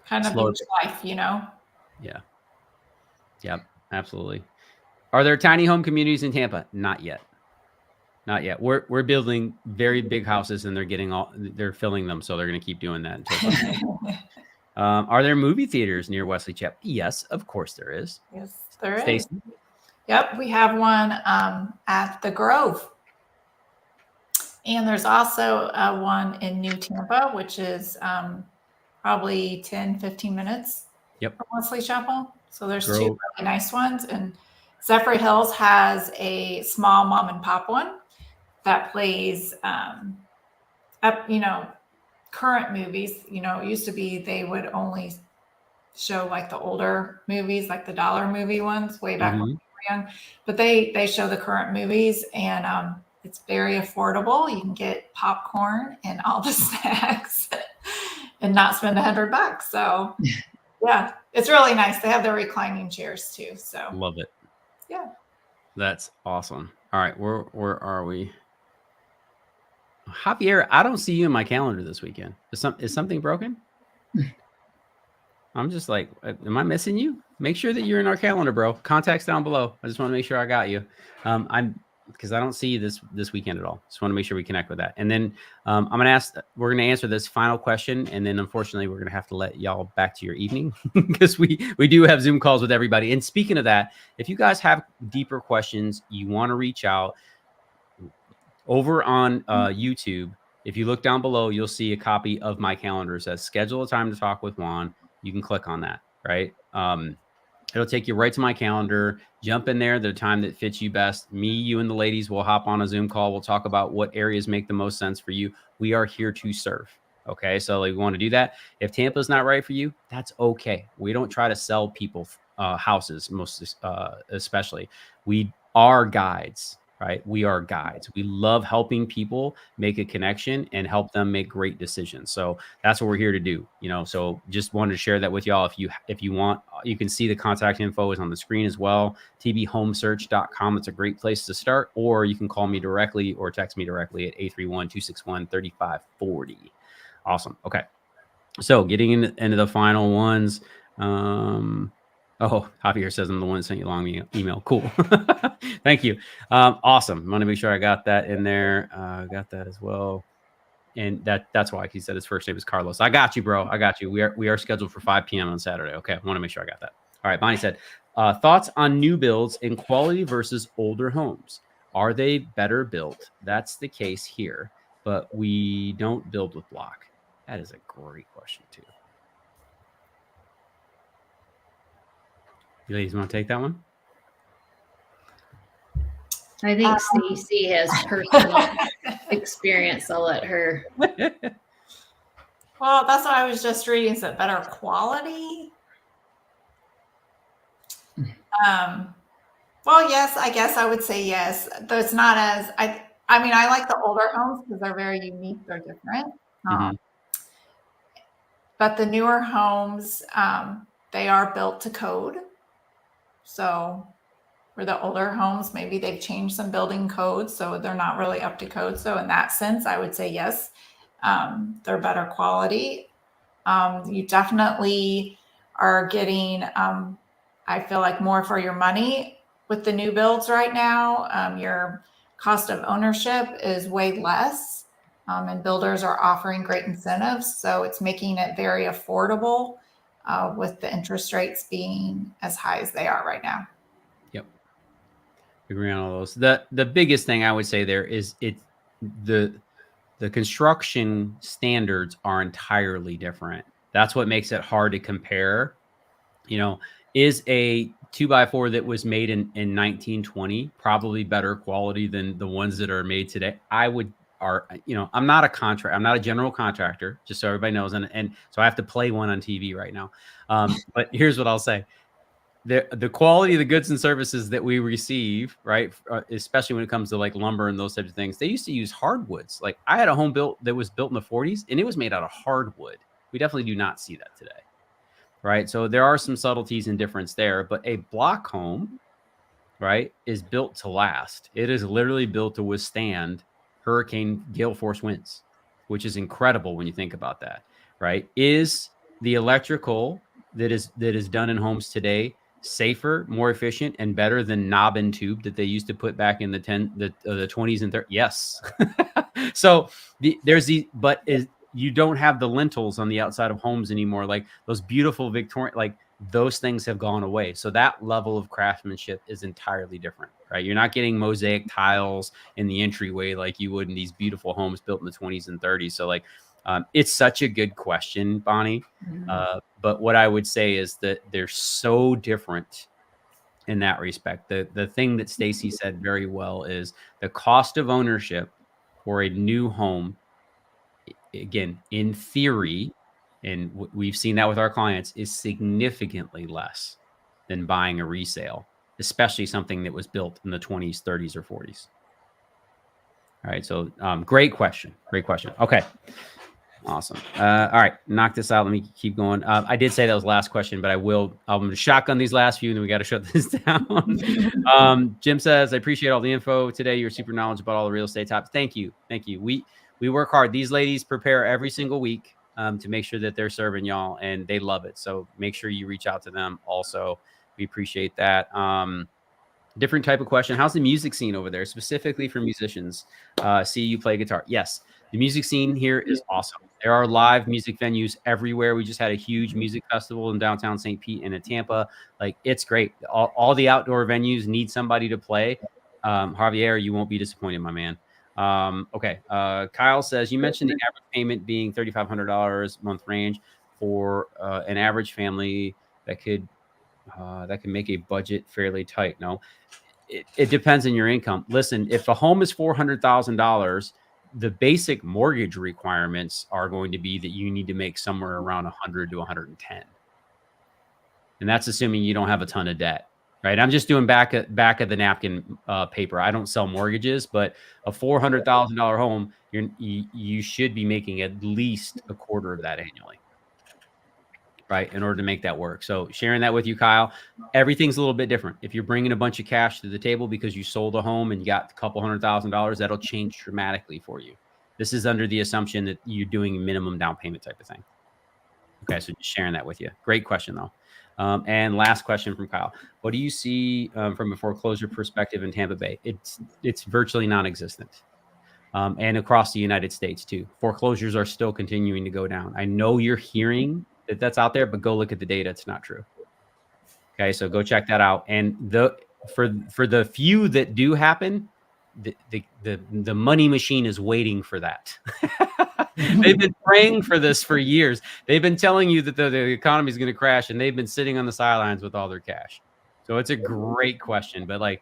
Kind of beach life, Yeah. Yep. Absolutely. Are there tiny home communities in Tampa? Not yet. Not yet. We're building very big houses, and they're filling them, so they're going to keep doing that until. Are there movie theaters near Wesley Chapel? Yes, of course there is. Yes, there Stacey? is. Yep, we have one at the Grove. And there's also one in New Tampa, which is probably 10, 15 minutes from Wesley Chapel. So there's two really nice ones. And Zephyr Hills has a small mom and pop one that plays current movies. It used to be they would only show like the older movies, like the dollar movie ones way back when we were young. But they show the current movies, and it's very affordable. You can get popcorn and all the snacks and not spend $100. So yeah, it's really nice. They have the reclining chairs too. So love it. Yeah. That's awesome. All right. Where are we? Javier, I don't see you in my calendar this weekend. Is something broken? I'm just like, am I missing you? Make sure that you're in our calendar, bro. Contacts down below. I just want to make sure I got you. Because I don't see you this weekend at all. Just want to make sure we connect with that. And then we're going to answer this final question. And then unfortunately, we're going to have to let y'all back to your evening because we do have Zoom calls with everybody. And speaking of that, if you guys have deeper questions, you want to reach out over on YouTube. If you look down below, you'll see a copy of my calendar. It says schedule a time to talk with Juan. You can click on that, right? It'll take you right to my calendar. Jump in there, the time that fits you best. Me, you, and the ladies will hop on a Zoom call. We'll talk about what areas make the most sense for you. We are here to serve. Okay, so we want to do that. If Tampa's not right for you, that's okay. We don't try to sell people houses, especially. We are guides, right? We are guides. We love helping people make a connection and help them make great decisions. So that's what we're here to do, so just wanted to share that with y'all. If you want, you can see the contact info is on the screen as well. tbhomesearch.com. It's a great place to start, or you can call me directly or text me directly at 831-261-3540. Awesome. Okay. So getting into the final ones. Oh, Javier says I'm the one that sent you a long email. Cool. Thank you. Awesome. I want to make sure I got that in there. Got that as well. And that's why he said his first name is Carlos. I got you, bro. I got you. We are scheduled for 5 p.m. on Saturday. Okay. I want to make sure I got that. All right. Bonnie said, thoughts on new builds in quality versus older homes. Are they better built? That's the case here, but we don't build with block. That is a great question too. You ladies want to take that one? I think Stacey has personal experience. I'll let her. Well, that's what I was just reading. Is it better quality? Well, yes, I guess I would say yes. Though it's not as I like the older homes because they're very unique. They're different. But the newer homes, they are built to code. So for the older homes, maybe they've changed some building codes, so they're not really up to code. So in that sense, I would say yes, they're better quality. You definitely are getting, I feel like, more for your money with the new builds right now. Your cost of ownership is way less, and builders are offering great incentives. So it's making it very affordable. With the interest rates being as high as they are right now. Yep. Agree on all those. The biggest thing I would say there is the construction standards are entirely different. That's what makes it hard to compare. Is a 2x4 that was made in 1920 probably better quality than the ones that are made today? I'm not a general contractor, just so everybody knows. And so I have to play one on TV right now. But here's what I'll say. the quality of the goods and services that we receive, right, especially when it comes to like lumber and those types of things, they used to use hardwoods. Like I had a home built that was built in the 40s and it was made out of hardwood. We definitely do not see that today, right? So there are some subtleties and difference there, but a block home, right, is built to last. It is literally built to withstand hurricane gale force winds, which is incredible when you think about that, right? Is the electrical that is done in homes today safer, more efficient, and better than knob and tube that they used to put back in the 20s and 30s? Yes. So you don't have the lintels on the outside of homes anymore, like those beautiful Victorian, like those things have gone away. So that level of craftsmanship is entirely different, right? You're not getting mosaic tiles in the entryway like you would in these beautiful homes built in the 20s and 30s. So like, it's such a good question, Bonnie. But what I would say is that they're so different in that respect. The thing that Stacy said very well is the cost of ownership for a new home, again, in theory, and we've seen that with our clients, is significantly less than buying a resale, especially something that was built in the 20s, 30s, or 40s. All right. So great question. Great question. Okay. Awesome. All right. Knock this out. Let me keep going. I did say that was the last question, but I'm going to shotgun these last few and then we got to shut this down. Jim says, I appreciate all the info today. You're super knowledgeable about all the real estate topics. Thank you. Thank you. We work hard. These ladies prepare every single week to make sure that they're serving y'all and they love it. So make sure you reach out to them also. We appreciate that. Different type of question. How's the music scene over there, specifically for musicians? See you play guitar. Yes. The music scene here is awesome. There are live music venues everywhere. We just had a huge music festival in downtown St. Pete and in Tampa. Like, it's great. All the outdoor venues need somebody to play. Javier, you won't be disappointed, my man. Okay. Kyle says, you mentioned the average payment being $3,500 month range for an average family that can make a budget fairly tight. No, it depends on your income. Listen, if a home is $400,000, the basic mortgage requirements are going to be that you need to make somewhere around 100 to 110. And that's assuming you don't have a ton of debt, right? I'm just doing back of the napkin paper. I don't sell mortgages, but a $400,000 home, you should be making at least a quarter of that annually, right, in order to make that work. So sharing that with you, Kyle, everything's a little bit different. If you're bringing a bunch of cash to the table because you sold a home and you got a couple $100,000, that'll change dramatically for you. This is under the assumption that you're doing minimum down payment type of thing. Okay, so just sharing that with you. Great question, though. And last question from Kyle. What do you see from a foreclosure perspective in Tampa Bay? It's virtually non-existent. And across the United States, too. Foreclosures are still continuing to go down. I know you're hearing that's out there, but go look at the data. It's not true. Okay, so go check that out. And for the few that do happen, the money machine is waiting for that. They've been praying for this for years. They've been telling you that the economy is going to crash, and they've been sitting on the sidelines with all their cash. So it's a great question, but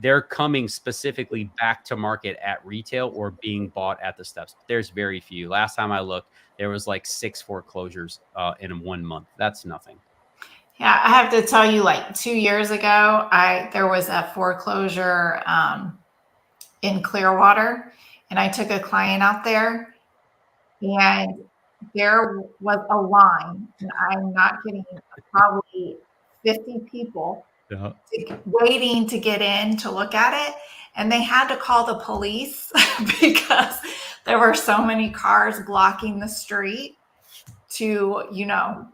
they're coming specifically back to market at retail or being bought at the steps. There's very few. Last time I looked, there was like 6 foreclosures in 1 month. That's nothing. Yeah, I have to tell you, like 2 years ago, there was a foreclosure in Clearwater, and I took a client out there, and there was a line, and I'm not kidding, probably 50 people waiting to get in to look at it. And they had to call the police because there were so many cars blocking the street to,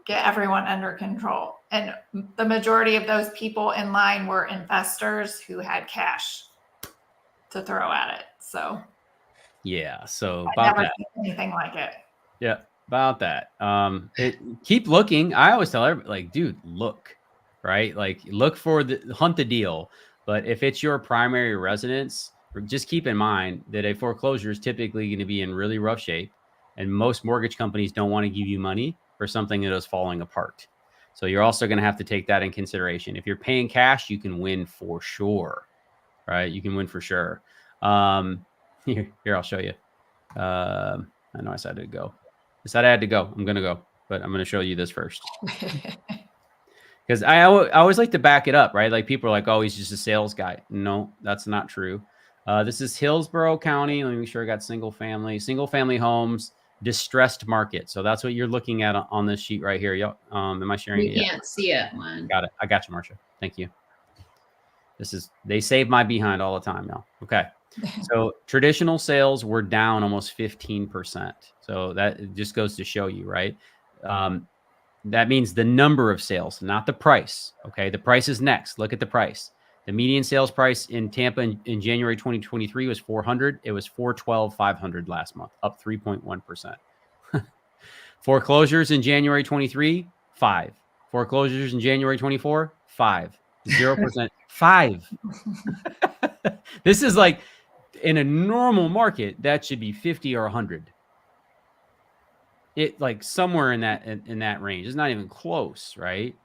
get everyone under control. And the majority of those people in line were investors who had cash to throw at it. So yeah, so I never seen anything like it. Yeah, about that. Keep looking. I always tell everybody, like, dude, look, right? Like, hunt the deal. But if it's your primary residence, just keep in mind that a foreclosure is typically going to be in really rough shape. And most mortgage companies don't want to give you money for something that is falling apart. So you're also going to have to take that in consideration. If you're paying cash, you can win for sure, right? You can win for sure. Here, I'll show you. I know I said to go. I said I had to go. I'm going to go, but I'm going to show you this first. Because I always like to back it up, right? Like people are like, oh, he's just a sales guy. No, that's not true. This is Hillsborough County. Let me make sure I got single family homes, distressed market. So that's what you're looking at on this sheet right here. Yep. Am I sharing it? We can't see it, man. Got it. I got you, Marsha. Thank you. They save my behind all the time, y'all. Okay. So traditional sales were down almost 15%. So that just goes to show you, right? That means the number of sales, not the price. Okay. The price is next. Look at the price. The median sales price in Tampa in January 2023 was 400. It was 412,500 last month, up 3.1%. Foreclosures in January 23, 5. Foreclosures in January 24, 5. 0%, 5. This is like in a normal market, that should be 50 or 100. It like somewhere in that range. It's not even close, right?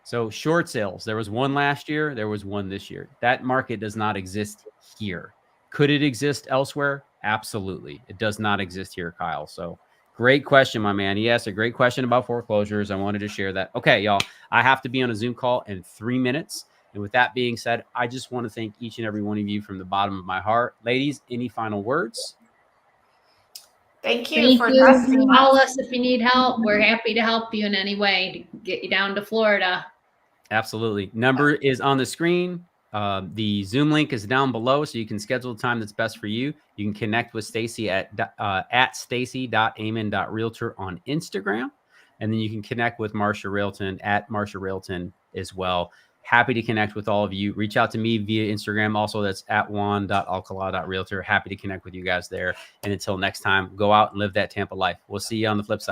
So short sales, there was one last year, there was one this year. That market does not exist here. Could it exist elsewhere? Absolutely. It does not exist here, Kyle. So great question, my man. He asked a great question about foreclosures. I wanted to share that. Okay, y'all, I have to be on a Zoom call in 3 minutes. And with that being said, I just want to thank each and every one of you from the bottom of my heart. Ladies, any final words? Thank you for trusting us. Call us if you need help. We're happy to help you in any way to get you down to Florida. Absolutely. Number is on the screen. The Zoom link is down below, so you can schedule the time that's best for you. You can connect with Stacy at stacy.amen.realtor on Instagram. And then you can connect with Marsha Railton at Marsha Railton as well. Happy to connect with all of you. Reach out to me via Instagram. Also, that's at juan.alcala.realtor. Happy to connect with you guys there. And until next time, go out and live that Tampa life. We'll see you on the flip side.